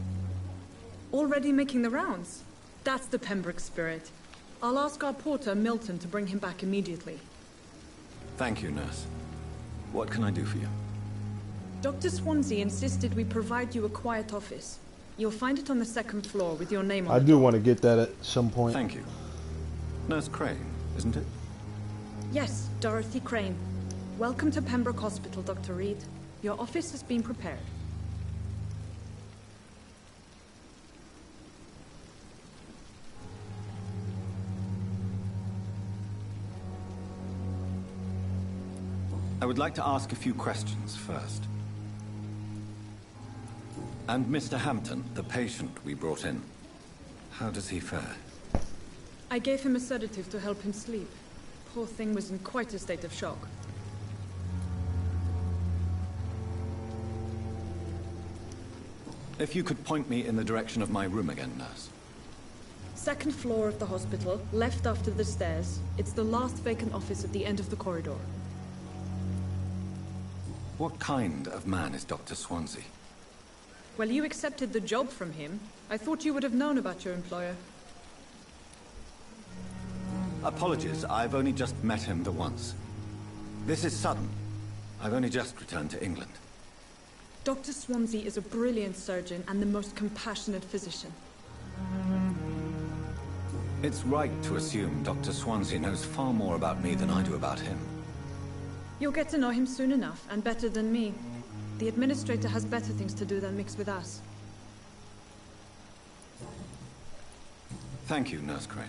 Already making the rounds? That's the Pembroke spirit. I'll ask our porter, Milton, to bring him back immediately. Thank you, nurse. What can I do for you? Dr. Swansea insisted we provide you a quiet office. You'll find it on the second floor with your name on it. I do want to get that at some point. Thank you. Nurse Crane, isn't it? Yes, Dorothy Crane. Welcome to Pembroke Hospital, Dr. Reed. Your office has been prepared. I would like to ask a few questions first. And Mr. Hampton, the patient we brought in, how does he fare? I gave him a sedative to help him sleep. Poor thing was in quite a state of shock. If you could point me in the direction of my room again, nurse. Second floor of the hospital, left after the stairs. It's the last vacant office at the end of the corridor. What kind of man is Dr. Swansea? Well, you accepted the job from him. I thought you would have known about your employer. Apologies, I've only just met him the once. This is sudden. I've only just returned to England. Dr. Swansea is a brilliant surgeon and the most compassionate physician. It's right to assume Dr. Swansea knows far more about me than I do about him. You'll get to know him soon enough, and better than me. The administrator has better things to do than mix with us. Thank you, Nurse Crane.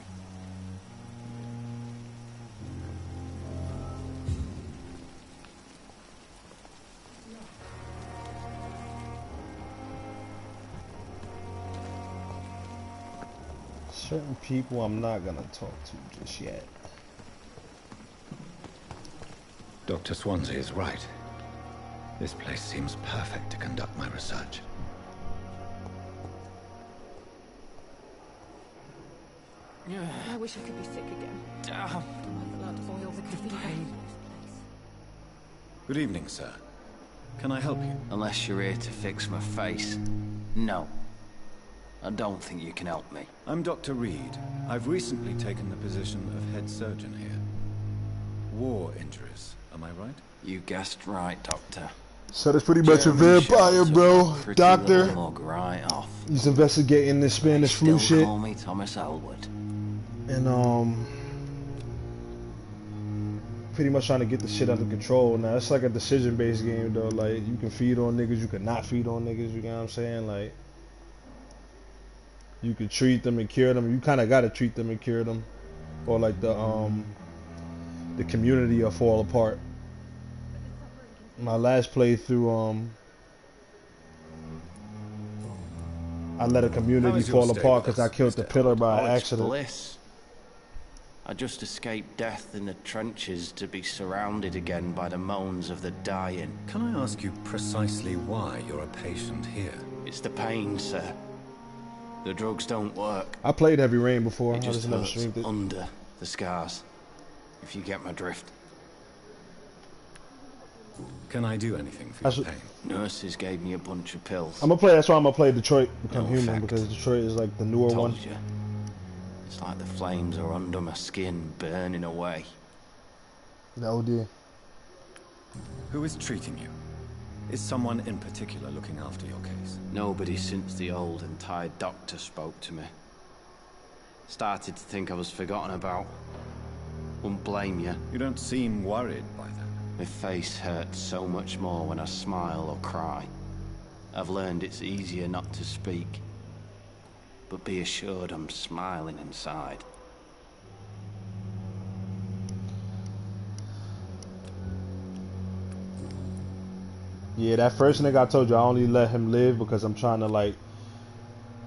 Certain people I'm not gonna talk to just yet. Dr. Swansea is right. This place seems perfect to conduct my research. I wish I could be sick again. I'm allowed to boil the cathedral. Good evening, sir. Can I help you? Unless you're here to fix my face. No. I don't think you can help me. I'm Dr. Reed. I've recently taken the position of head surgeon here. War injuries, am I right? You guessed right, Doctor. So that's pretty much a vampire, bro. Doctor. Right off. He's investigating this Spanish flu shit. Call me Thomas Elwood. And pretty much trying to get the shit under control. Now it's like a decision-based game though. Like you can feed on niggas, you can not feed on niggas. You know what I'm saying? Like you can treat them and cure them. You kind of gotta treat them and cure them, or like the community will fall apart. My last playthrough, I let a community fall apart because I killed the pillar by accident. Bliss. I just escaped death in the trenches to be surrounded again by the moans of the dying. Can I ask you precisely why you're a patient here? It's the pain, sir. The drugs don't work. I played Heavy Rain before. It I just just never hurts streamed it. under the scars, if you get my drift. Can I do anything for your pain? Nurses gave me a bunch of pills. I'm gonna play. That's why I'm gonna play Detroit Become No Human, effect. because Detroit is like the newer one. Told you. It's like the flames are under my skin, burning away. No, dear. Who is treating you? Is someone in particular looking after your case? Nobody since the old and tired doctor spoke to me. Started to think I was forgotten about. Wouldn't blame you. You don't seem worried by that. My face hurts so much more when I smile or cry. I've learned it's easier not to speak. But be assured I'm smiling inside. Yeah, that first nigga I told you, I only let him live because I'm trying to like.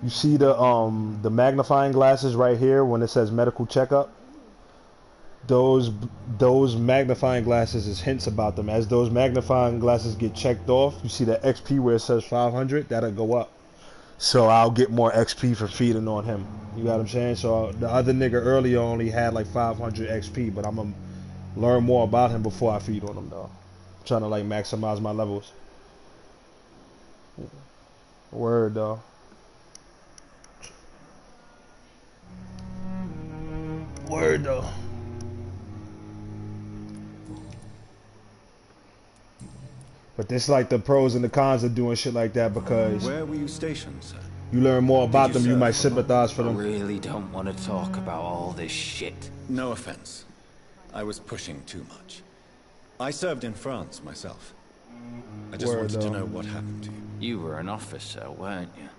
You see the magnifying glasses right here when it says medical checkup. Those magnifying glasses is hints about them. As those magnifying glasses get checked off, you see the XP where it says 500, that'll go up. So I'll get more XP for feeding on him. You got what I'm saying? So the other nigga earlier only had like 500 XP, but I'm gonna learn more about him before I feed on him though. I'm trying to like maximize my levels. Word though. Word though. But this like the pros and the cons of doing shit like that, because where were you stationed, sir? You learn more about them, you might sympathize for them. I really don't want to talk about all this shit. No offense. I was pushing too much. I served in France myself. I just wanted to know what happened to you. You were an officer, weren't you?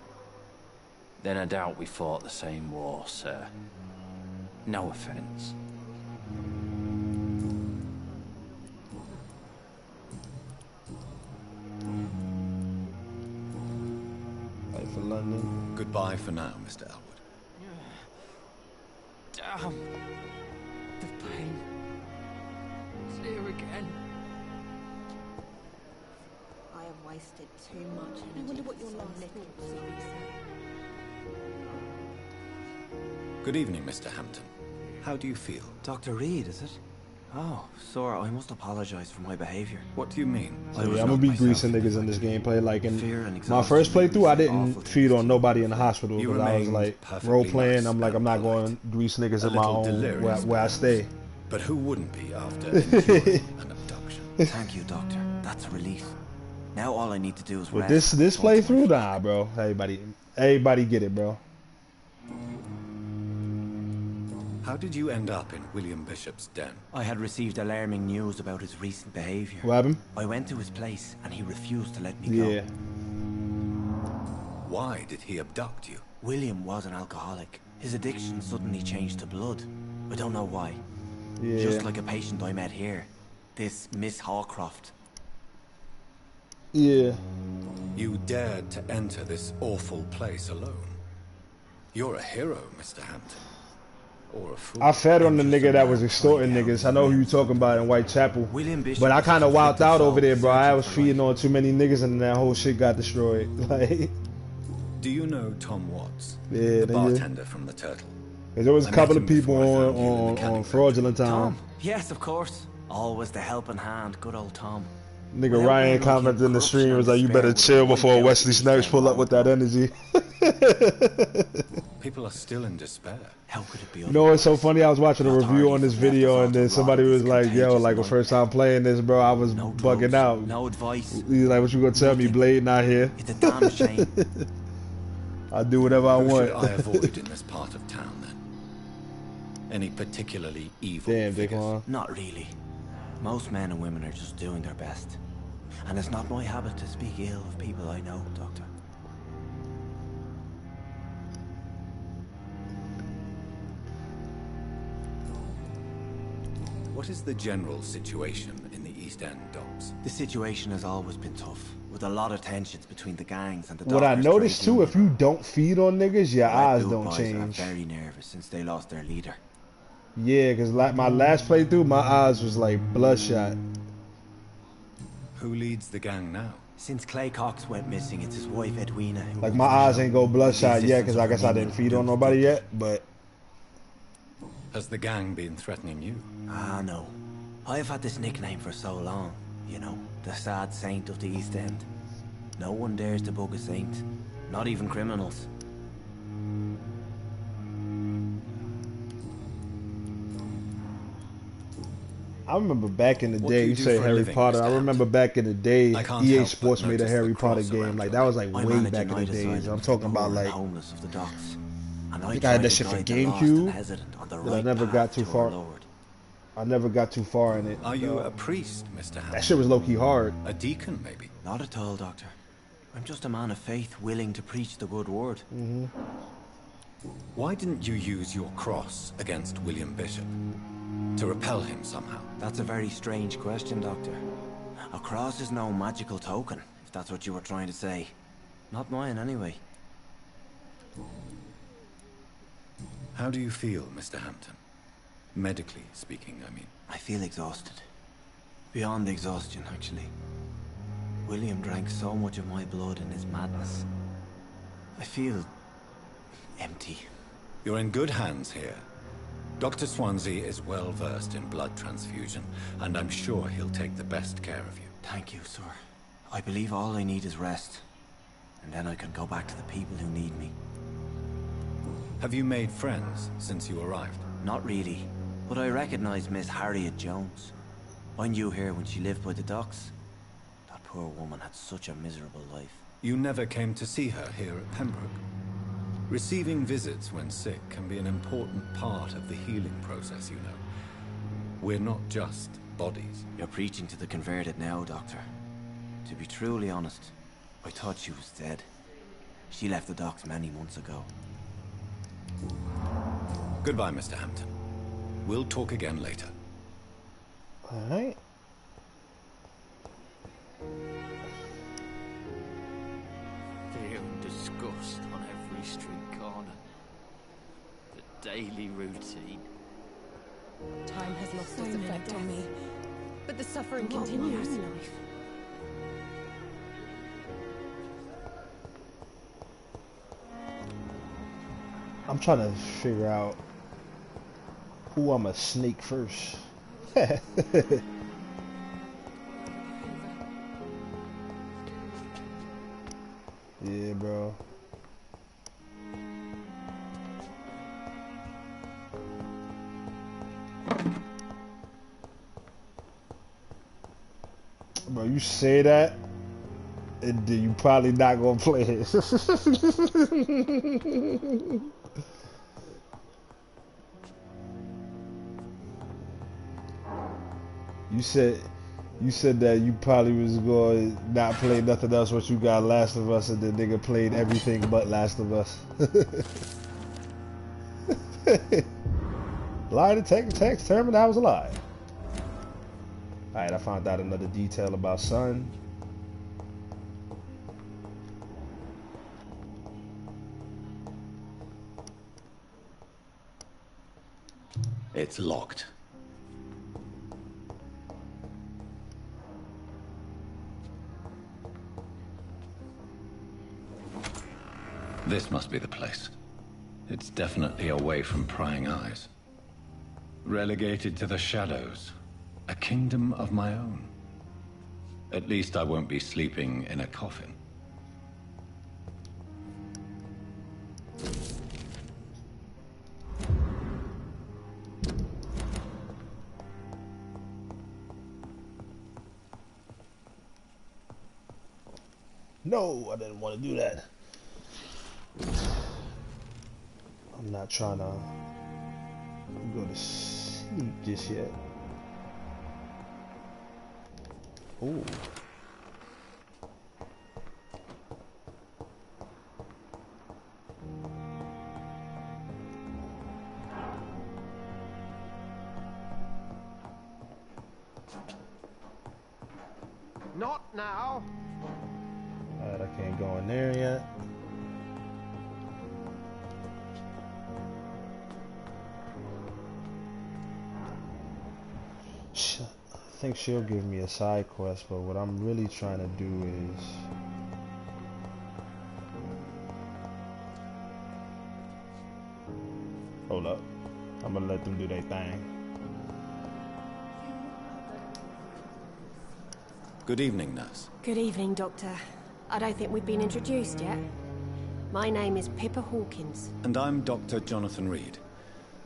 Then I doubt we fought the same war, sir. No offense. For London. Goodbye for now, Mr. Elwood. Damn. The pain. It's here again. I have wasted too much energy. I wonder what your last thoughts will be. Good evening, Mr. Hampton. How do you feel? Dr. Reed, is it? Oh, sorry, I must apologize for my behavior. What do you mean? So yeah, I'm gonna be greasing niggas in this gameplay. Like in my first playthrough, I didn't feed on nobody in the hospital because I was like role playing. I'm like, I'm not going to grease niggas in my own where I stay. But who wouldn't be after an abduction? Thank you, Doctor. That's a relief. Now all I need to do is with rest. this playthrough, nah, bro. Everybody get it, bro. How did you end up in William Bishop's den? I had received alarming news about his recent behavior. What happened? I went to his place and he refused to let me go. Yeah. Why did he abduct you? William was an alcoholic. His addiction suddenly changed to blood. I don't know why. Yeah. Just like a patient I met here. This Miss Hawcroft. Yeah. You dared to enter this awful place alone. You're a hero, Mr. Hampton. Or a fool. I fed on the nigga that was extorting niggas. I know who you talking about in Whitechapel. But I kind of wilded out over there, bro. I was feeding on too many niggas and that whole shit got destroyed. Like, do you know Tom Watts? Yeah, the bartender from the Turtle. Cause there was a couple of people on Fraudulent Time. Tom? Yes, of course. Always the helping hand. Good old Tom. Nigga Ryan commented in the stream was like, you better chill before Wesley Snipes pull up with that energy. People are still in despair. How could it be? You know what's so funny? I was watching a review on this video and then somebody was like, yo, like the first time playing this, bro, I was bugging out. No advice. He's like, what you gonna tell me, Blade not here? It's a damn shame. I do whatever I want. Who should I avoid in this part of town then? Any particularly evil figures? Not really. Most men and women are just doing their best. And it's not my habit to speak ill of people I know, Doctor. What is the general situation in the East End docks? The situation has always been tough, with a lot of tensions between the gangs and the What I noticed too, if you don't feed on niggas, your eyes don't change. Are very nervous since they lost their leader. Yeah, cause like my last playthrough, my eyes was like bloodshot. Who leads the gang now? Since Clay Cox went missing, it's his wife Edwina. Like my eyes ain't go bloodshot yet, cause I guess I didn't feed on nobody yet. But has the gang been threatening you? Ah, no. I've had this nickname for so long. You know, the sad saint of the East End. No one dares to bug a saint, not even criminals. I remember back in the day, you say Harry Potter. I remember back in the day, EA Sports made a Harry Potter game. Like that was like way back in the days. I'm talking about like, I think I had that shit for GameCube, but I never got too far. I never got too far in it. Are you a priest, Mr. Hampton? That shit was low-key hard. A deacon, maybe? Not at all, Doctor. I'm just a man of faith, willing to preach the good word. Why didn't you use your cross against William Bishop? To repel him somehow? That's a very strange question, Doctor. A cross is no magical token, if that's what you were trying to say. Not mine, anyway. How do you feel, Mr. Hampton? Medically speaking, I mean. I feel exhausted. Beyond exhaustion, actually. William drank so much of my blood in his madness. I feel empty. You're in good hands here. Dr. Swansea is well versed in blood transfusion, and I'm sure he'll take the best care of you. Thank you, sir. I believe all I need is rest. And then I can go back to the people who need me. Have you made friends since you arrived? Not really, but I recognize Miss Harriet Jones. I knew her when she lived by the docks. That poor woman had such a miserable life. You never came to see her here at Pembroke. Receiving visits when sick can be an important part of the healing process, you know. We're not just bodies. You're preaching to the converted now, Doctor. To be truly honest, I thought she was dead. She left the docks many months ago. Goodbye, Mr. Hampton. We'll talk again later. Alright. Fear and disgust on every street corner. The daily routine. Time has lost its effect on me, but the suffering continues. I'm trying to figure out who I'm a sneak first. Yeah, bro. Bro, you say that, and then you probably not gonna play it. You said that you probably was going to not play nothing else once you got Last of Us, and the nigga played everything but Last of Us. Lie detector determined I was a lie. Alright, I found out another detail about Sun. It's locked. This must be the place. It's definitely away from prying eyes. Relegated to the shadows. A kingdom of my own. At least I won't be sleeping in a coffin. No, I didn't want to do that. I'm not trying to go to sleep just yet. Ooh. Not now. Alright, I can't go in there yet. I think she'll give me a side quest, but what I'm really trying to do is hold up. I'm gonna let them do their thing. Good evening, nurse. Good evening, Doctor. I don't think we've been introduced yet. My name is Pippa Hawkins. And I'm Dr. Jonathan Reed.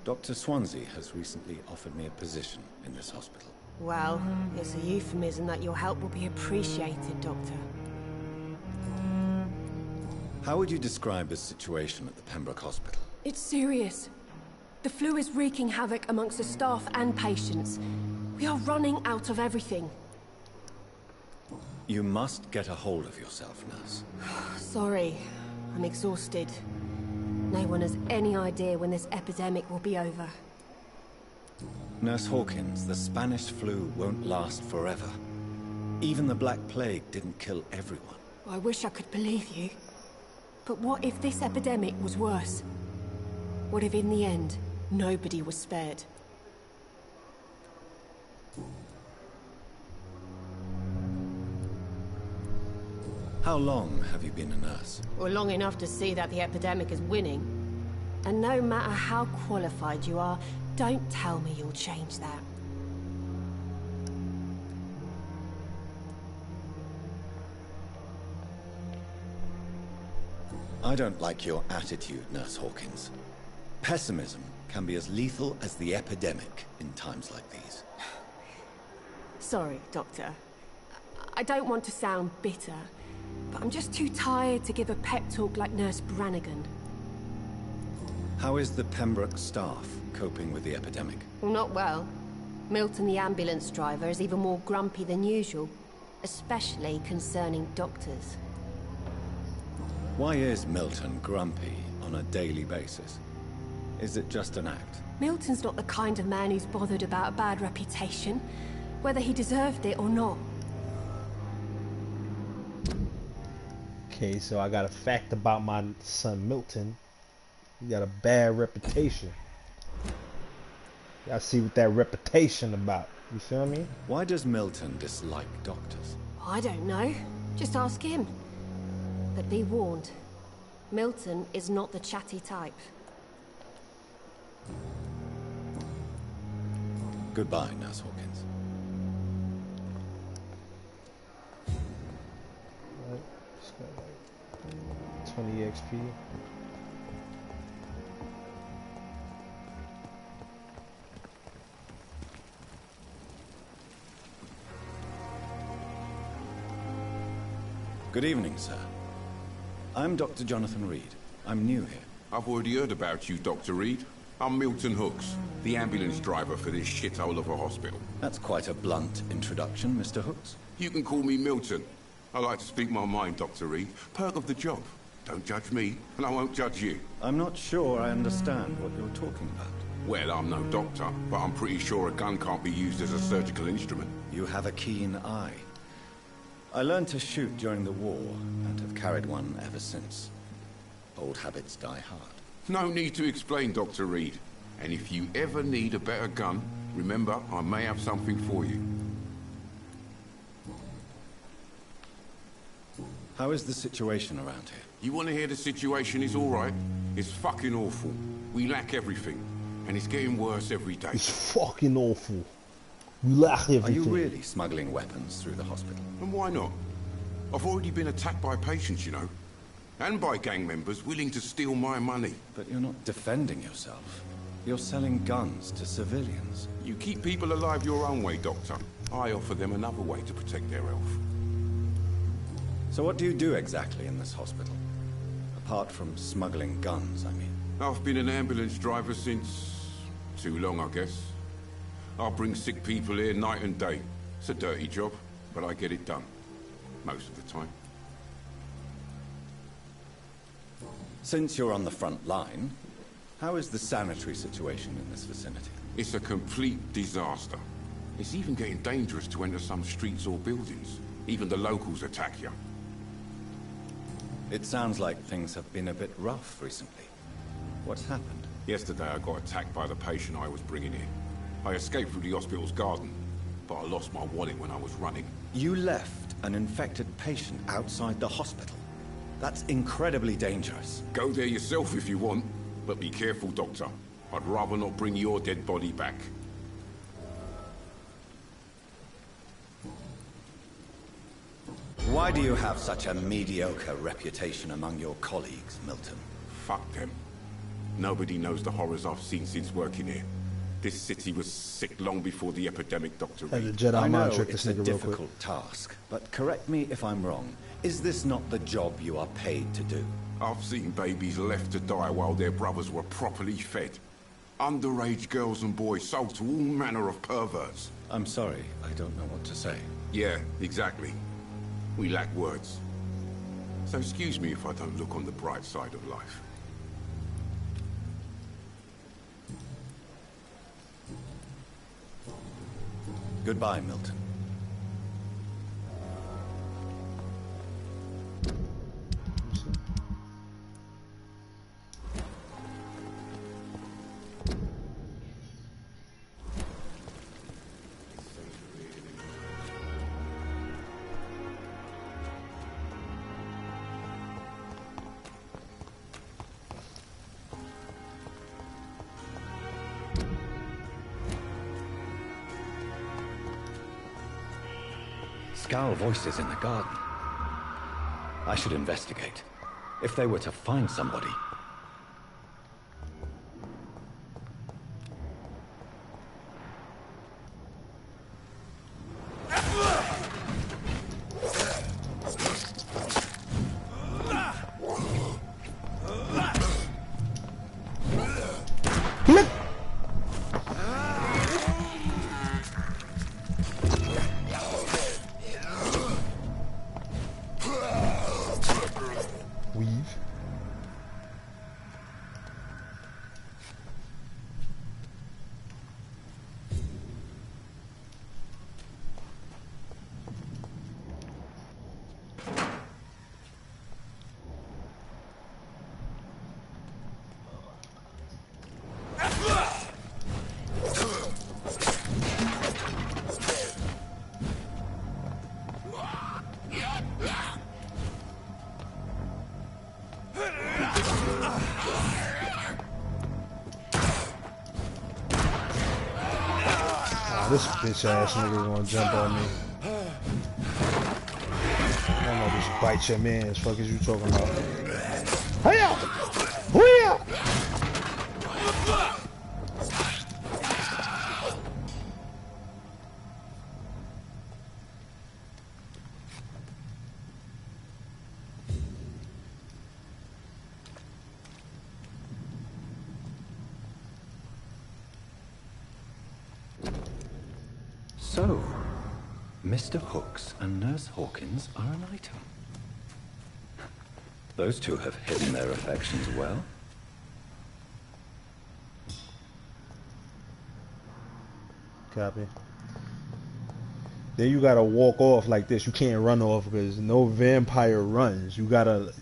Dr. Swansea has recently offered me a position in this hospital. Well, it's a euphemism that your help will be appreciated, Doctor. How would you describe the situation at the Pembroke Hospital? It's serious. The flu is wreaking havoc amongst the staff and patients. We are running out of everything. You must get a hold of yourself, nurse. Sorry, I'm exhausted. No one has any idea when this epidemic will be over. Nurse Hawkins, the Spanish flu won't last forever. Even the Black Plague didn't kill everyone. I wish I could believe you. But what if this epidemic was worse? What if in the end, nobody was spared? How long have you been a nurse? Well, long enough to see that the epidemic is winning. And no matter how qualified you are, don't tell me you'll change that. I don't like your attitude, Nurse Hawkins. Pessimism can be as lethal as the epidemic in times like these. Sorry, Doctor. I don't want to sound bitter, but I'm just too tired to give a pep talk like Nurse Brannigan. How is the Pembroke staff coping with the epidemic? Well, not well. Milton, the ambulance driver, is even more grumpy than usual, especially concerning doctors. Why is Milton grumpy on a daily basis? Is it just an act? Milton's not the kind of man who's bothered about a bad reputation, whether he deserved it or not. Okay, so I got a fact about my son Milton. He got a bad reputation. Y'all see what that reputation about. You feel me? Why does Milton dislike doctors? I don't know. Just ask him. But be warned. Milton is not the chatty type. Goodbye, Nurse Hawkins. 20 XP. Good evening, sir. I'm Dr. Jonathan Reed. I'm new here. I've already heard about you, Dr. Reed. I'm Milton Hooks, the ambulance driver for this shithole of a hospital. That's quite a blunt introduction, Mr. Hooks. You can call me Milton. I like to speak my mind, Dr. Reed. Perk of the job. Don't judge me, and I won't judge you. I'm not sure I understand what you're talking about. Well, I'm no doctor, but I'm pretty sure a gun can't be used as a surgical instrument. You have a keen eye. I learned to shoot during the war, and have carried one ever since. Old habits die hard. No need to explain, Dr. Reed. And if you ever need a better gun, remember, I may have something for you. How is the situation around here? You want to hear the situation is all right? It's fucking awful. We lack everything, and it's getting worse every day. It's fucking awful. We lack everything. Are you really smuggling weapons through the hospital? And why not? I've already been attacked by patients, you know. And by gang members willing to steal my money. But you're not defending yourself. You're selling guns to civilians. You keep people alive your own way, Doctor. I offer them another way to protect their health. So what do you do exactly in this hospital? Apart from smuggling guns, I mean. I've been an ambulance driver since... too long, I guess. I bring sick people here night and day. It's a dirty job, but I get it done. Most of the time. Since you're on the front line, how is the sanitary situation in this vicinity? It's a complete disaster. It's even getting dangerous to enter some streets or buildings. Even the locals attack you. It sounds like things have been a bit rough recently. What's happened? Yesterday I got attacked by the patient I was bringing in. I escaped through the hospital's garden, but I lost my wallet when I was running. You left an infected patient outside the hospital? That's incredibly dangerous. Go there yourself if you want, but be careful, Doctor. I'd rather not bring your dead body back. Why do you have such a mediocre reputation among your colleagues, Milton? Fuck them. Nobody knows the horrors I've seen since working here. This city was sick long before the epidemic, Dr. Reed. I know it's a difficult task, but correct me if I'm wrong. Is this not the job you are paid to do? I've seen babies left to die while their brothers were properly fed. Underage girls and boys sold to all manner of perverts. I'm sorry, I don't know what to say. Yeah, exactly. We lack words. So excuse me if I don't look on the bright side of life. Goodbye, Milton. Skull voices in the garden. I should investigate. If they were to find somebody... This bitch ass nigga gonna jump on me. I know this bite your man's. Fuck is you talking about? Hiya! Hiya! So, Mr. Hooks and Nurse Hawkins are an item. Those two have hidden their affections well. Copy. Then you gotta walk off like this. You can't run off because no vampire runs. You gotta,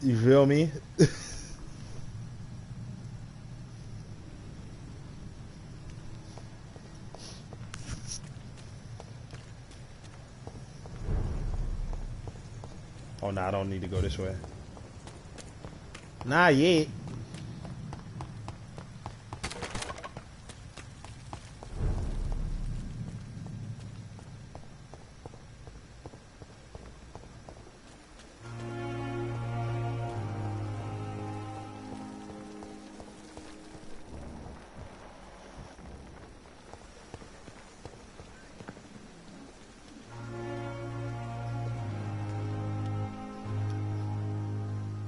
you feel me? Oh, no, I don't need to go this way. Not yet.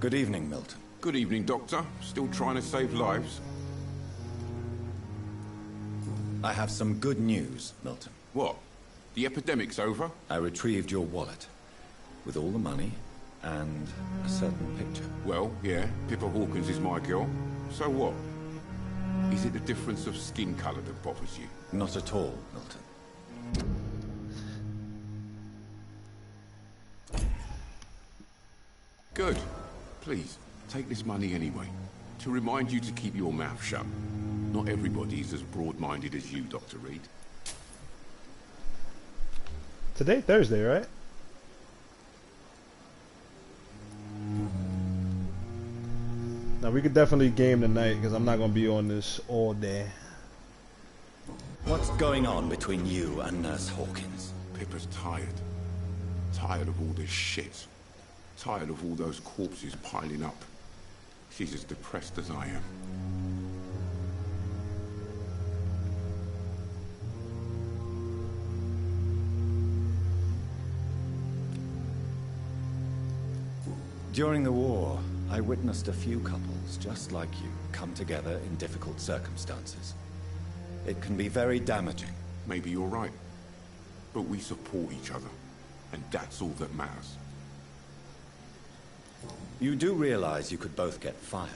Good evening, Milton. Good evening, Doctor. Still trying to save lives? I have some good news, Milton. What? The epidemic's over? I retrieved your wallet, with all the money and a certain picture. Well, yeah, Pippa Hawkins is my girl. So what? Is it the difference of skin colour that bothers you? Not at all, Milton. Good. Please, take this money anyway. To remind you to keep your mouth shut. Not everybody's as broad-minded as you, Dr. Reed. Today, Thursday, right? Now, we could definitely game tonight, because I'm not going to be on this all day. What's going on between you and Nurse Hawkins? Pippa's tired. Tired of all this shit. Tired of all those corpses piling up. She's as depressed as I am. During the war, I witnessed a few couples just like you come together in difficult circumstances. It can be very damaging. Maybe you're right. But we support each other. And that's all that matters. You do realize you could both get fired.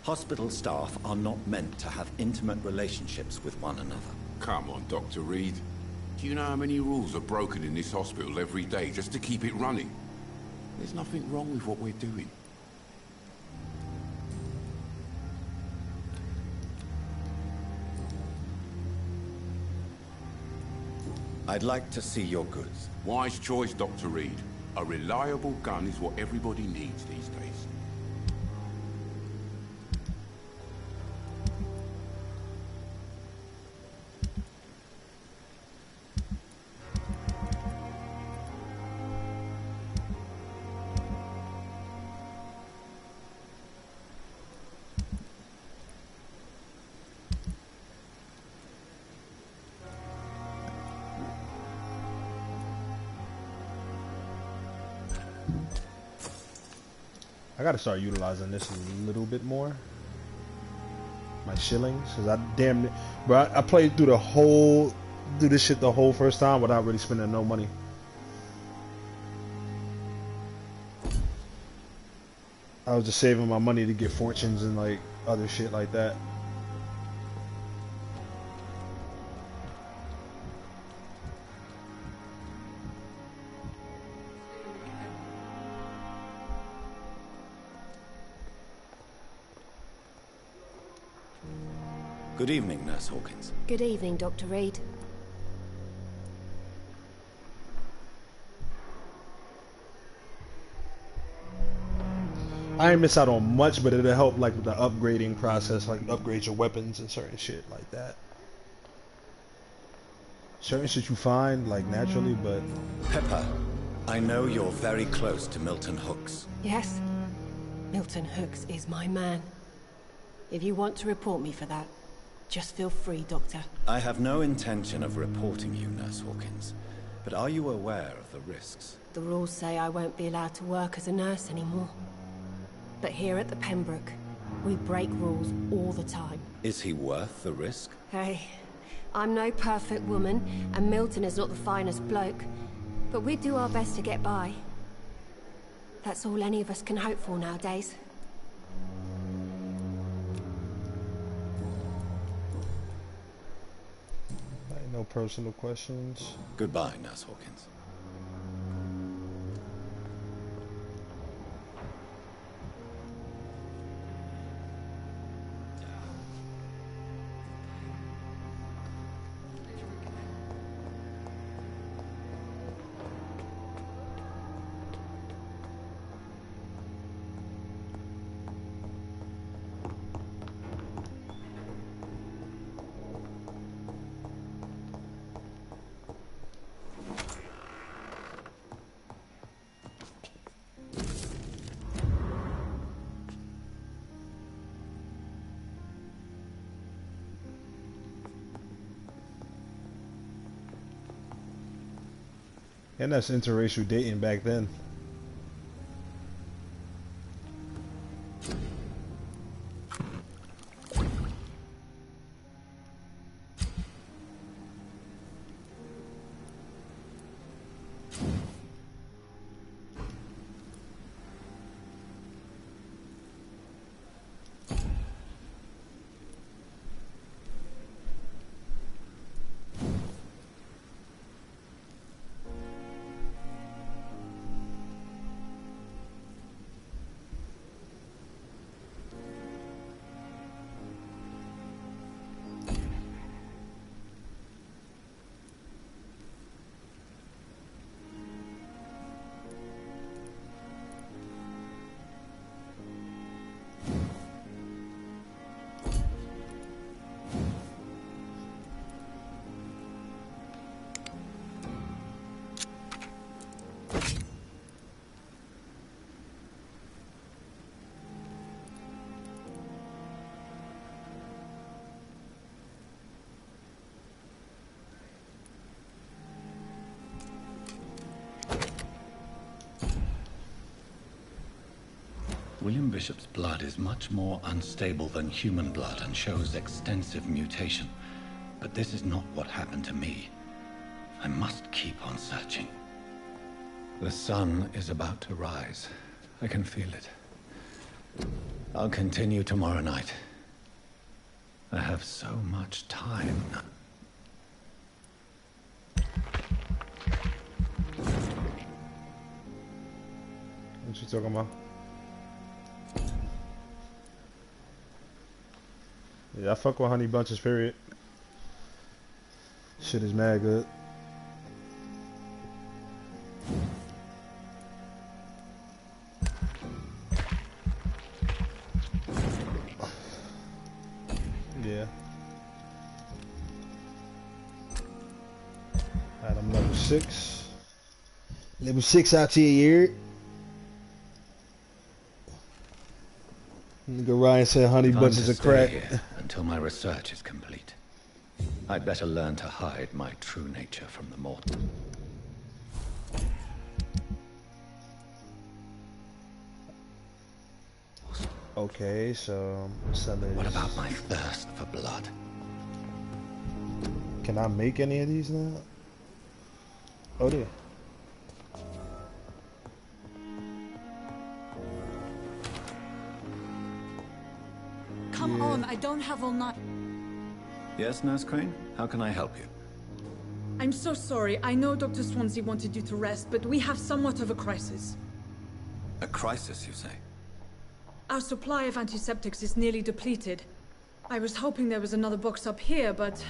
Hospital staff are not meant to have intimate relationships with one another. Come on, Dr. Reed. Do you know how many rules are broken in this hospital every day just to keep it running? There's nothing wrong with what we're doing. I'd like to see your goods. Wise choice, Dr. Reed. A reliable gun is what everybody needs these days. I gotta start utilizing this a little bit more. My shillings, cause I damn it, bro. I played through this shit the whole first time without really spending no money. I was just saving my money to get fortunes and like other shit like that. Good evening, Nurse Hawkins. Good evening, Dr. Reed. I ain't miss out on much, but it'll help like with the upgrading process, like upgrade your weapons and certain shit like that. Certain shit you find like naturally, but Pepper, I know you're very close to Milton Hooks. Yes. Milton Hooks is my man. If you want to report me for that, just feel free, Doctor. I have no intention of reporting you, Nurse Hawkins. But are you aware of the risks? The rules say I won't be allowed to work as a nurse anymore. But here at the Pembroke, we break rules all the time. Is he worth the risk? Hey, I'm no perfect woman, and Milton is not the finest bloke. But we do our best to get by. That's all any of us can hope for nowadays. no personal questions. Goodbye, Nurse Hawkins. And that's interracial dating back then. William Bishop's blood is much more unstable than human blood and shows extensive mutation. But this is not what happened to me. I must keep on searching. The sun is about to rise. I can feel it. I'll continue tomorrow night. I have so much time now. What you talking about? Yeah, I fuck with Honey Bunches, period. Shit is mad good. Yeah. Alright, I'm level 6. Level 6 out here, year. Nigga Ryan said Honey Bunches of crack. Until my research is complete. I'd better learn to hide my true nature from the mortal. Okay, so sellers. What about my thirst for blood? Can I make any of these now? Oh dear. Come on, I don't have all night. Yes, Nurse Crane? How can I help you? I'm so sorry. I know Dr. Swansea wanted you to rest, but we have somewhat of a crisis. A crisis, you say? Our supply of antiseptics is nearly depleted. I was hoping there was another box up here, but...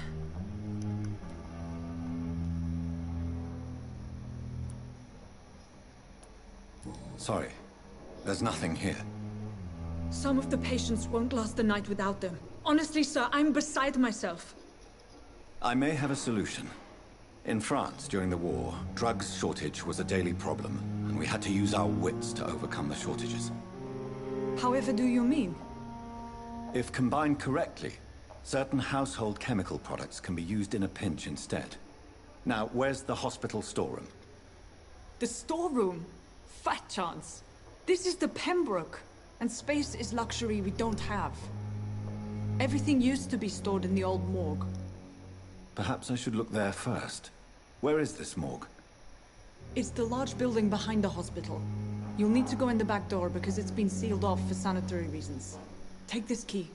Sorry. There's nothing here. Some of the patients won't last the night without them. Honestly, sir, I'm beside myself. I may have a solution. In France, during the war, drugs shortage was a daily problem, and we had to use our wits to overcome the shortages. However do you mean? If combined correctly, certain household chemical products can be used in a pinch instead. Now, where's the hospital storeroom? The storeroom? Fat chance. This is the Pembroke, and space is luxury we don't have. Everything used to be stored in the old morgue. Perhaps I should look there first. Where is this morgue? It's the large building behind the hospital. You'll need to go in the back door because it's been sealed off for sanitary reasons. Take this key.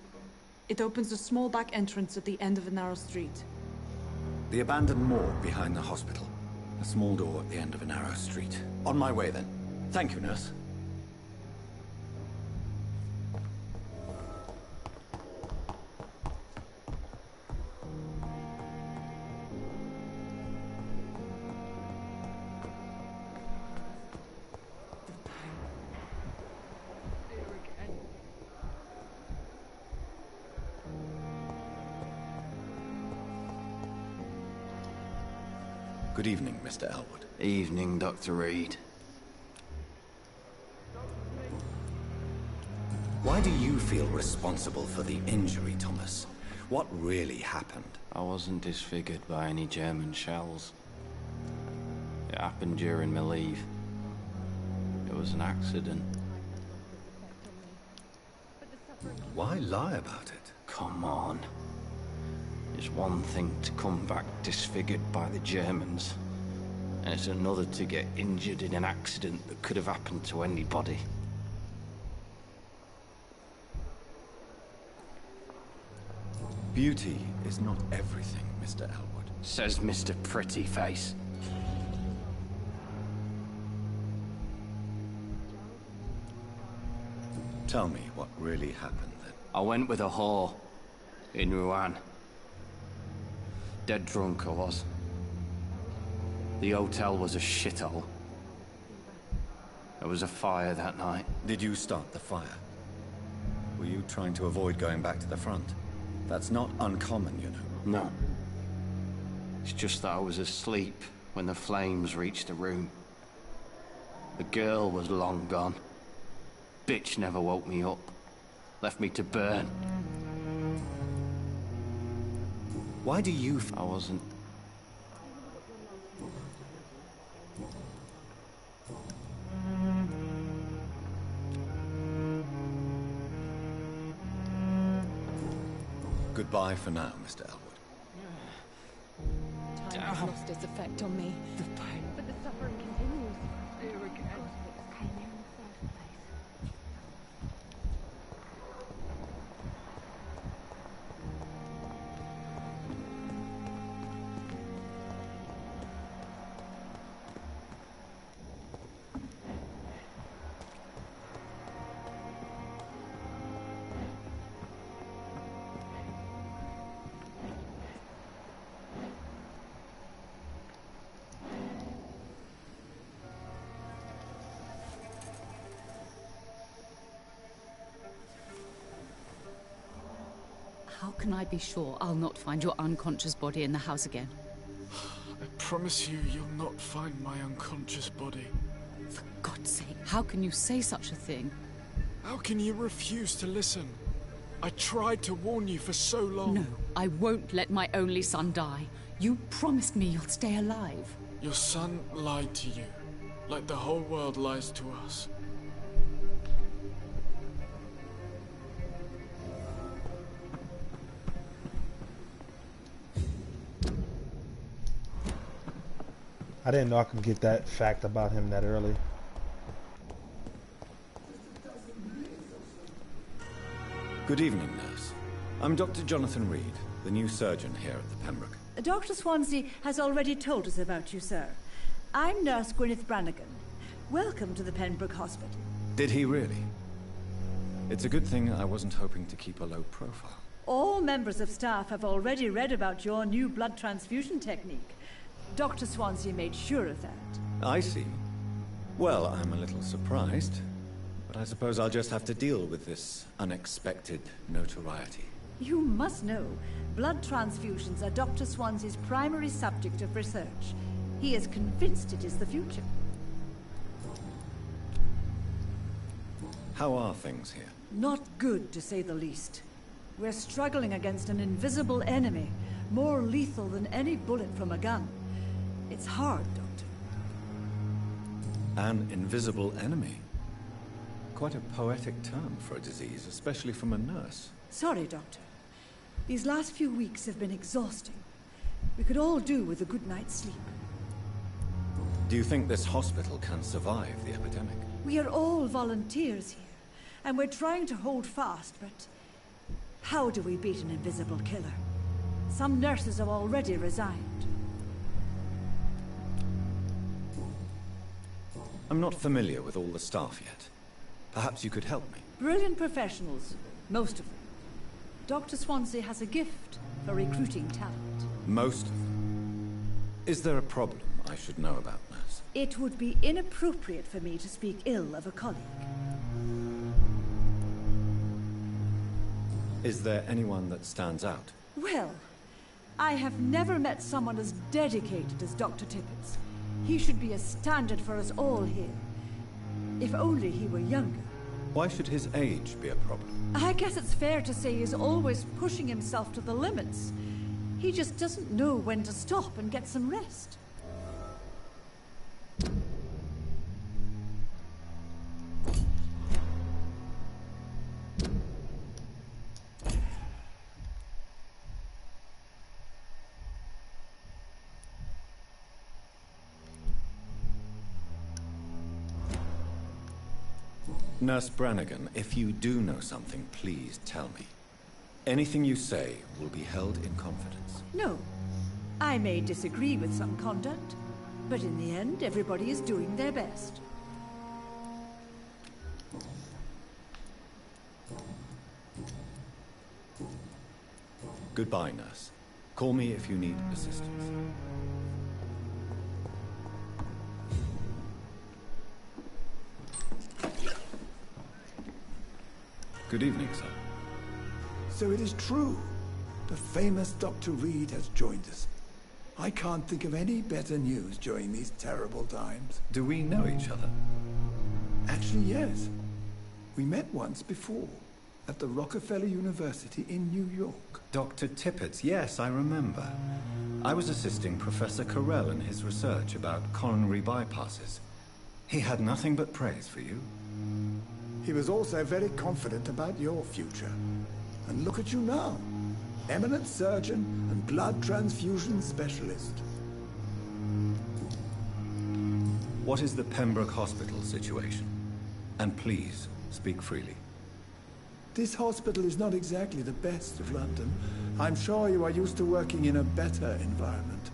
It opens a small back entrance at the end of a narrow street. The abandoned morgue behind the hospital. A small door at the end of a narrow street. On my way then. Thank you, nurse. Good evening, Mr. Elwood. Evening, Dr. Reed. Why do you feel responsible for the injury, Thomas? What really happened? I wasn't disfigured by any German shells. It happened during my leave. It was an accident. Why lie about it? Come on. It's one thing to come back disfigured by the Germans, and it's another to get injured in an accident that could have happened to anybody. Beauty is not everything, Mr. Elwood. Says Mr. Pretty Face. Tell me what really happened then. I went with a whore in Rouen. Dead drunk I was. The hotel was a shithole. There was a fire that night. Did you start the fire? Were you trying to avoid going back to the front? That's not uncommon, you know. No. It's just that I was asleep when the flames reached the room. The girl was long gone. Bitch never woke me up. Left me to burn. Why do you... I wasn't... Goodbye for now, Mr. Elwood. Time has lost its effect on me. The pain. But the suffering continues. Here again. How can I be sure I'll not find your unconscious body in the house again? I promise you, you'll not find my unconscious body. For God's sake, how can you say such a thing? How can you refuse to listen? I tried to warn you for so long. No, I won't let my only son die. You promised me you'll stay alive. Your son lied to you, like the whole world lies to us. I didn't know I could get that fact about him that early. Good evening, nurse. I'm Dr. Jonathan Reed, the new surgeon here at the Pembroke. Dr. Swansea has already told us about you, sir. I'm Nurse Gwyneth Brannigan. Welcome to the Pembroke Hospital. Did he really? It's a good thing I wasn't hoping to keep a low profile. All members of staff have already read about your new blood transfusion technique. Dr. Swansea made sure of that. I see. Well, I'm a little surprised, but I suppose I'll just have to deal with this unexpected notoriety. You must know, blood transfusions are Dr. Swansea's primary subject of research. He is convinced it is the future. How are things here? Not good, to say the least. We're struggling against an invisible enemy, more lethal than any bullet from a gun. It's hard, Doctor. An invisible enemy? Quite a poetic term for a disease, especially from a nurse. Sorry, Doctor. These last few weeks have been exhausting. We could all do with a good night's sleep. Do you think this hospital can survive the epidemic? We are all volunteers here, and we're trying to hold fast, but how do we beat an invisible killer? Some nurses have already resigned. I'm not familiar with all the staff yet. Perhaps you could help me. Brilliant professionals, most of them. Dr. Swansea has a gift for recruiting talent. Most of them? Is there a problem I should know about, nurse? It would be inappropriate for me to speak ill of a colleague. Is there anyone that stands out? Well, I have never met someone as dedicated as Dr. Tippets. He should be a standard for us all here. If only he were younger. Why should his age be a problem? I guess it's fair to say he's always pushing himself to the limits. He just doesn't know when to stop and get some rest. Nurse Brannigan, if you do know something, please tell me. Anything you say will be held in confidence. No. I may disagree with some conduct, but in the end, everybody is doing their best. Goodbye, nurse. Call me if you need assistance. Good evening, sir. So it is true. The famous Dr. Reed has joined us. I can't think of any better news during these terrible times. Do we know each other? Actually, yes. We met once before, at the Rockefeller University in New York. Dr. Tippets, yes, I remember. I was assisting Professor Carell in his research about coronary bypasses. He had nothing but praise for you. He was also very confident about your future. And look at you now. Eminent surgeon and blood transfusion specialist. What is the Pembroke Hospital situation? And please, speak freely. This hospital is not exactly the best of London. I'm sure you are used to working in a better environment.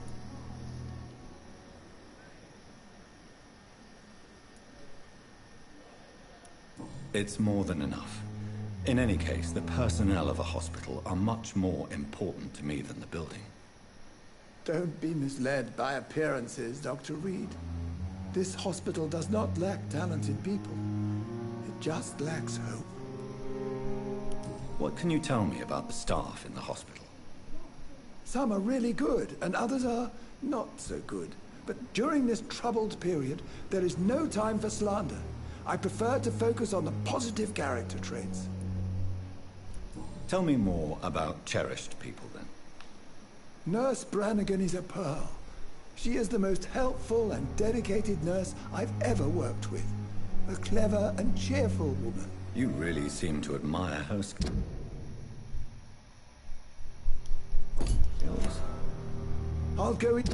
It's more than enough. In any case, the personnel of a hospital are much more important to me than the building. Don't be misled by appearances, Dr. Reed. This hospital does not lack talented people. It just lacks hope. What can you tell me about the staff in the hospital? Some are really good, and others are not so good. But during this troubled period, there is no time for slander. I prefer to focus on the positive character traits. Tell me more about cherished people, then. Nurse Brannigan is a pearl. She is the most helpful and dedicated nurse I've ever worked with. A clever and cheerful woman. You really seem to admire her skills. I'll go in...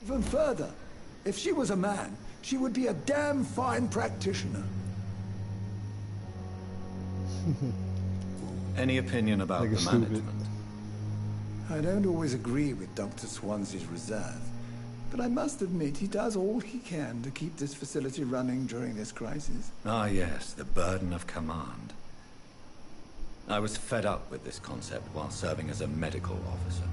Even further, if she was a man, she would be a damn fine practitioner. Any opinion about the management? I don't always agree with Dr. Swansea's reserve, but I must admit he does all he can to keep this facility running during this crisis. Ah yes, the burden of command. I was fed up with this concept while serving as a medical officer.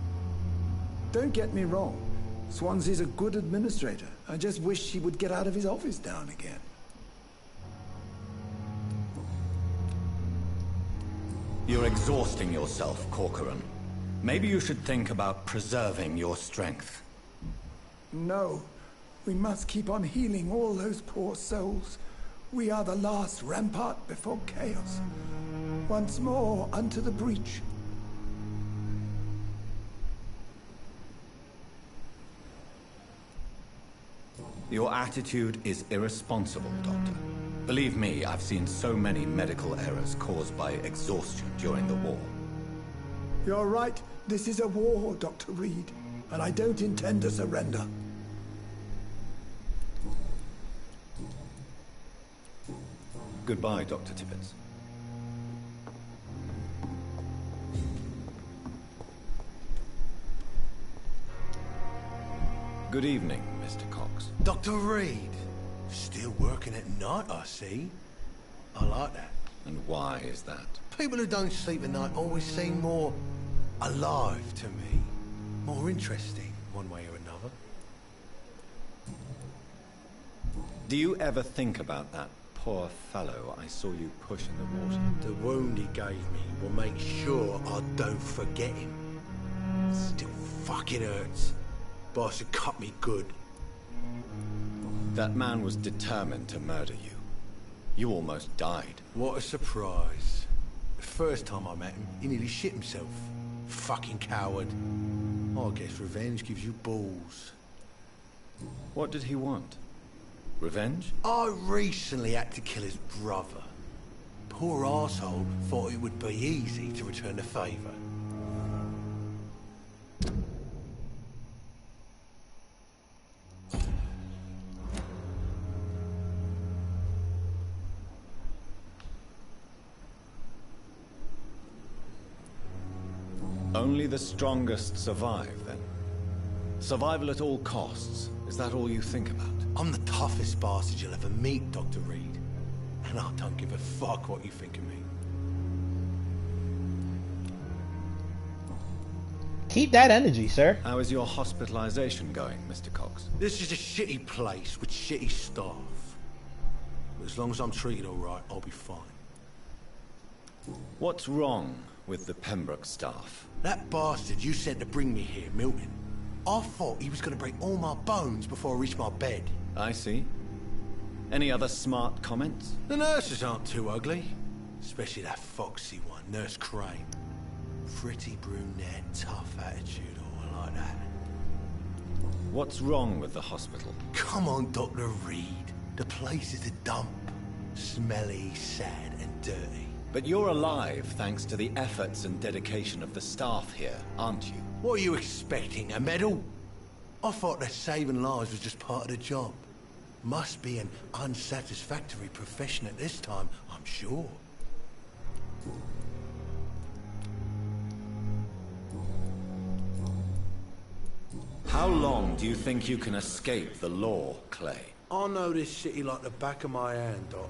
Don't get me wrong. Swansea's a good administrator. I just wish he would get out of his office now and again. You're exhausting yourself, Corcoran. Maybe you should think about preserving your strength. No. We must keep on healing all those poor souls. We are the last rampart before chaos. Once more unto the breach. Your attitude is irresponsible, Doctor. Believe me, I've seen so many medical errors caused by exhaustion during the war. You're right. This is a war, Dr. Reed, and I don't intend to surrender. Goodbye, Dr. Tippett. Good evening, Mr. Cox. Dr. Reed. Still working at night, I see. I like that. And why is that? People who don't sleep at night always seem more alive to me. More interesting, one way or another. Do you ever think about that poor fellow I saw you push in the water? The wound he gave me will make sure I don't forget him. Still fucking hurts. Boss had cut me good. That man was determined to murder you. You almost died. What a surprise. The first time I met him, he nearly shit himself. Fucking coward. I guess revenge gives you balls. What did he want? Revenge? I recently had to kill his brother. Poor arsehole thought it would be easy to return the favour. Only the strongest survive, then? Survival at all costs. Is that all you think about? I'm the toughest bastard you'll ever meet, Dr. Reed. And I don't give a fuck what you think of me. Keep that energy, sir. How is your hospitalization going, Mr. Cox? This is a shitty place with shitty staff. But as long as I'm treated alright, I'll be fine. What's wrong with the Pembroke staff? That bastard you sent to bring me here, Milton. I thought he was going to break all my bones before I reached my bed. I see. Any other smart comments? The nurses aren't too ugly. Especially that foxy one, Nurse Crane. Pretty brunette, tough attitude, all like that. What's wrong with the hospital? Come on, Dr. Reed. The place is a dump. Smelly, sad, and dirty. But you're alive thanks to the efforts and dedication of the staff here, aren't you? What are you expecting, a medal? I thought that saving lives was just part of the job. Must be an unsatisfactory profession at this time, I'm sure. How long do you think you can escape the law, Clay? I know this city like the back of my hand, Doc.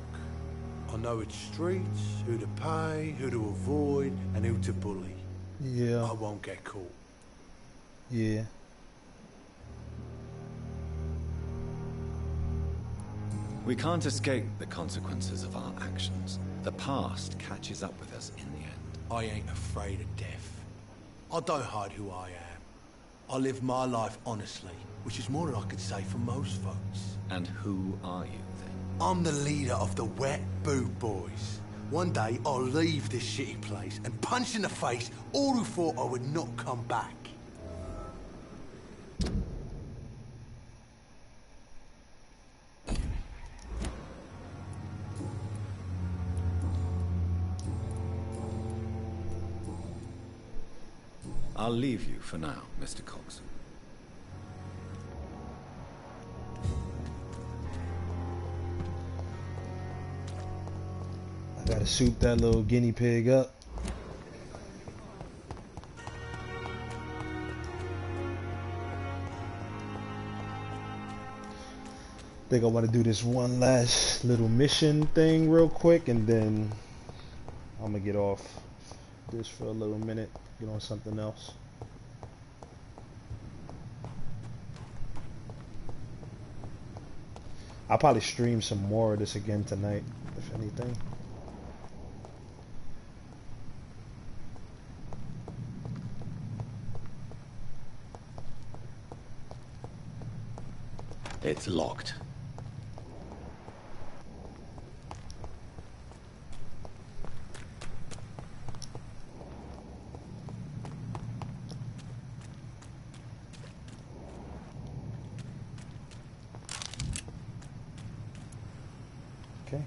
I know its streets, who to pay, who to avoid, and who to bully. Yeah. I won't get caught. Yeah. We can't escape the consequences of our actions. The past catches up with us in the end. I ain't afraid of death. I don't hide who I am. I live my life honestly, which is more than I could say for most folks. And who are you, then? I'm the leader of the Wet Boot Boys. One day, I'll leave this shitty place and punch in the face all who thought I would not come back. I'll leave you for now, Mr. Cox. Gotta soup that little guinea pig up. I think I want to do this one last little mission thing real quick, and then I'm gonna get off this for a little minute, get on something else. I'll probably stream some more of this again tonight, if anything. It's locked. Okay.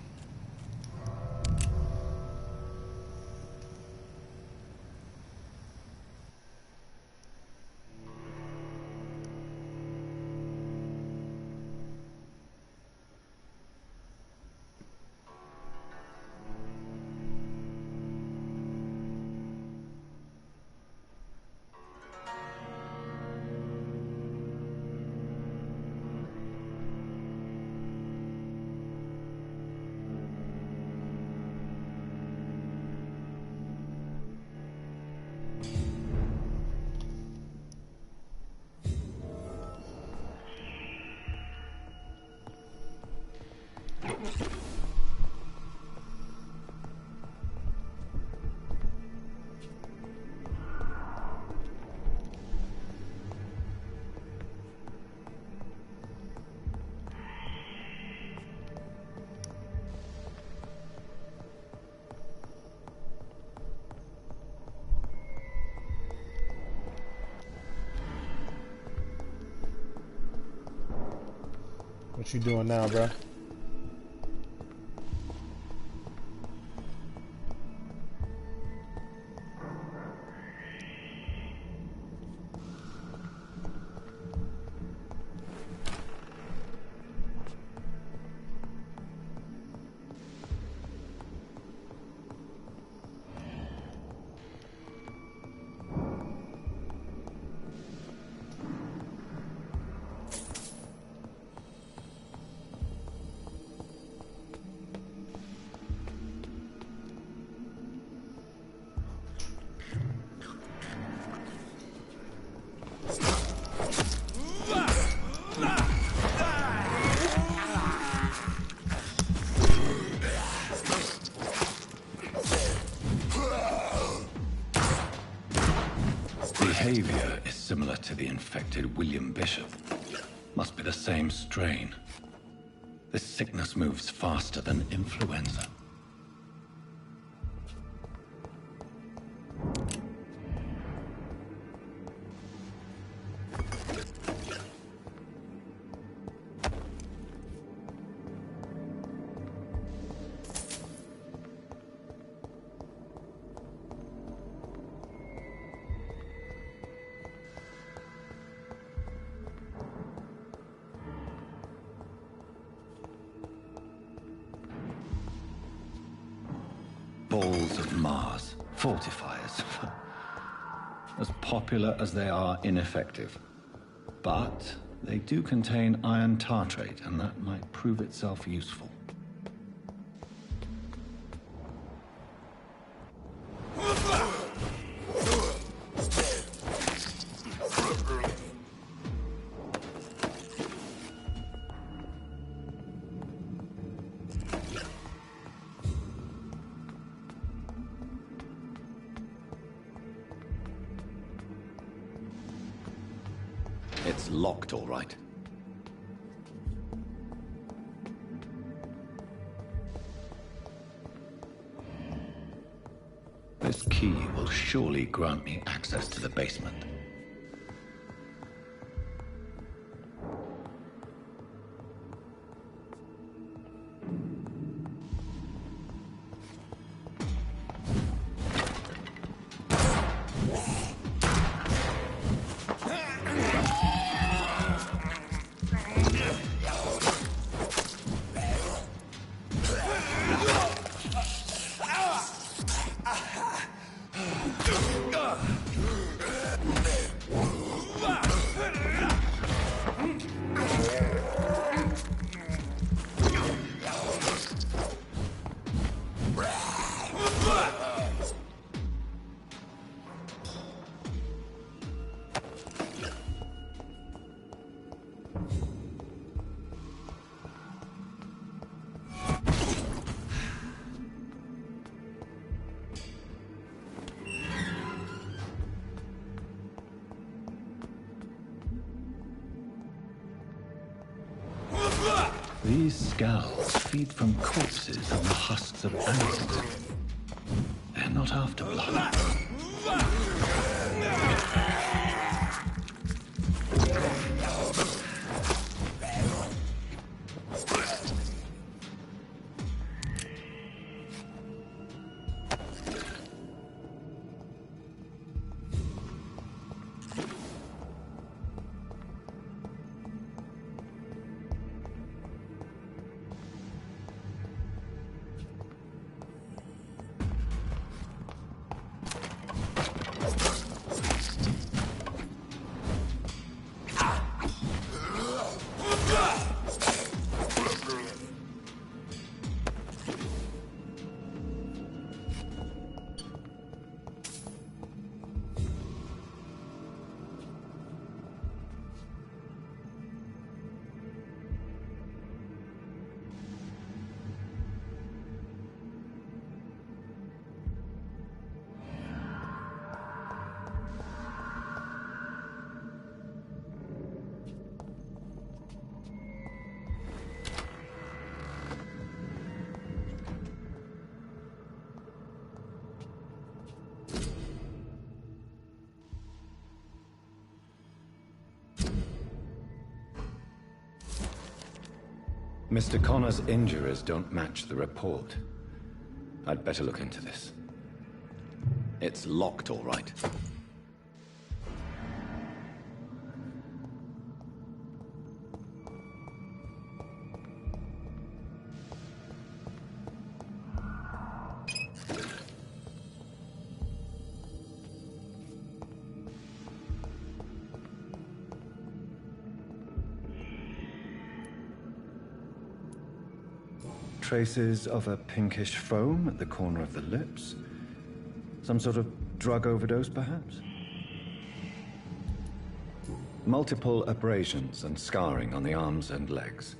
What you doing now, bro? Behavior is similar to the infected William Bishop. Must be the same strain. This sickness moves faster than influenza. Balls of Mars, fortifiers. As popular as they are ineffective. But they do contain iron tartrate, and that might prove itself useful. It's locked, all right. This key will surely grant me access to the basement. These scowls feed from corpses on the husks of animals. They're not after blood. Mr. Connor's injuries don't match the report. I'd better look into this. It's locked, all right. Traces of a pinkish foam at the corner of the lips. Some sort of drug overdose, perhaps? Multiple abrasions and scarring on the arms and legs.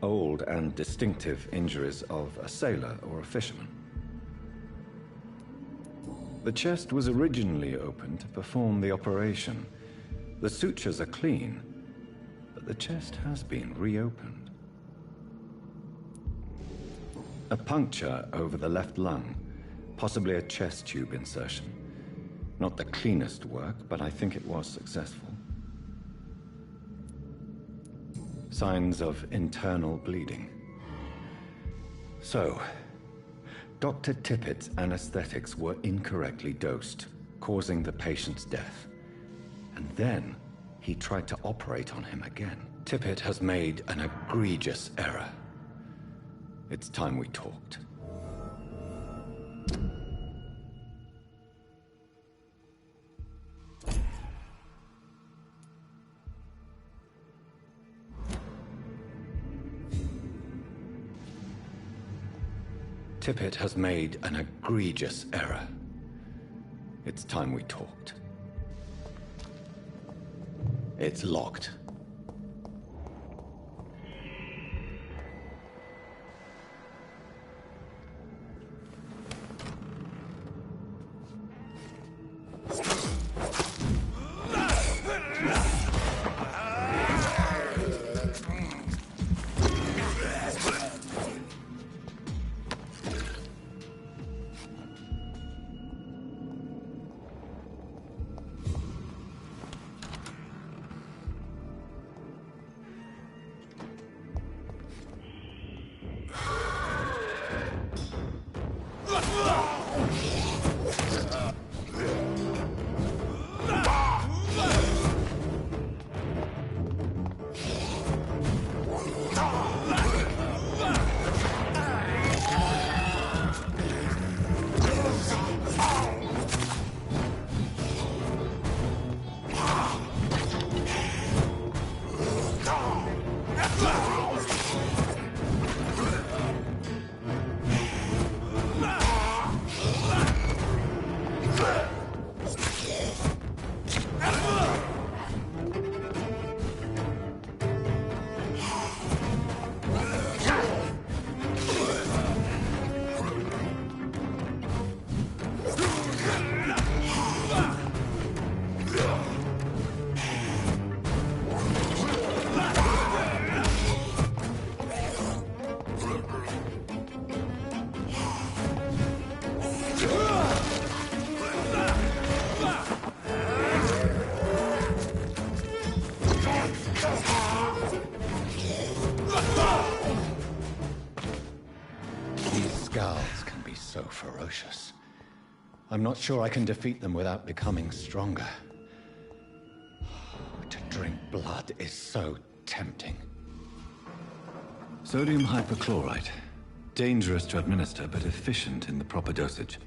Old and distinctive injuries of a sailor or a fisherman. The chest was originally opened to perform the operation. The sutures are clean, but the chest has been reopened. A puncture over the left lung, possibly a chest tube insertion. Not the cleanest work, but I think it was successful. Signs of internal bleeding. So, Dr. Tippett's anesthetics were incorrectly dosed, causing the patient's death. And then, he tried to operate on him again. Tippett has made an egregious error. It's time we talked. Tippett has made an egregious error. It's time we talked. It's locked. so ferocious. I'm not sure I can defeat them without becoming stronger. To drink blood is so tempting. Sodium hypochlorite. Dangerous to administer, but efficient in the proper dosage.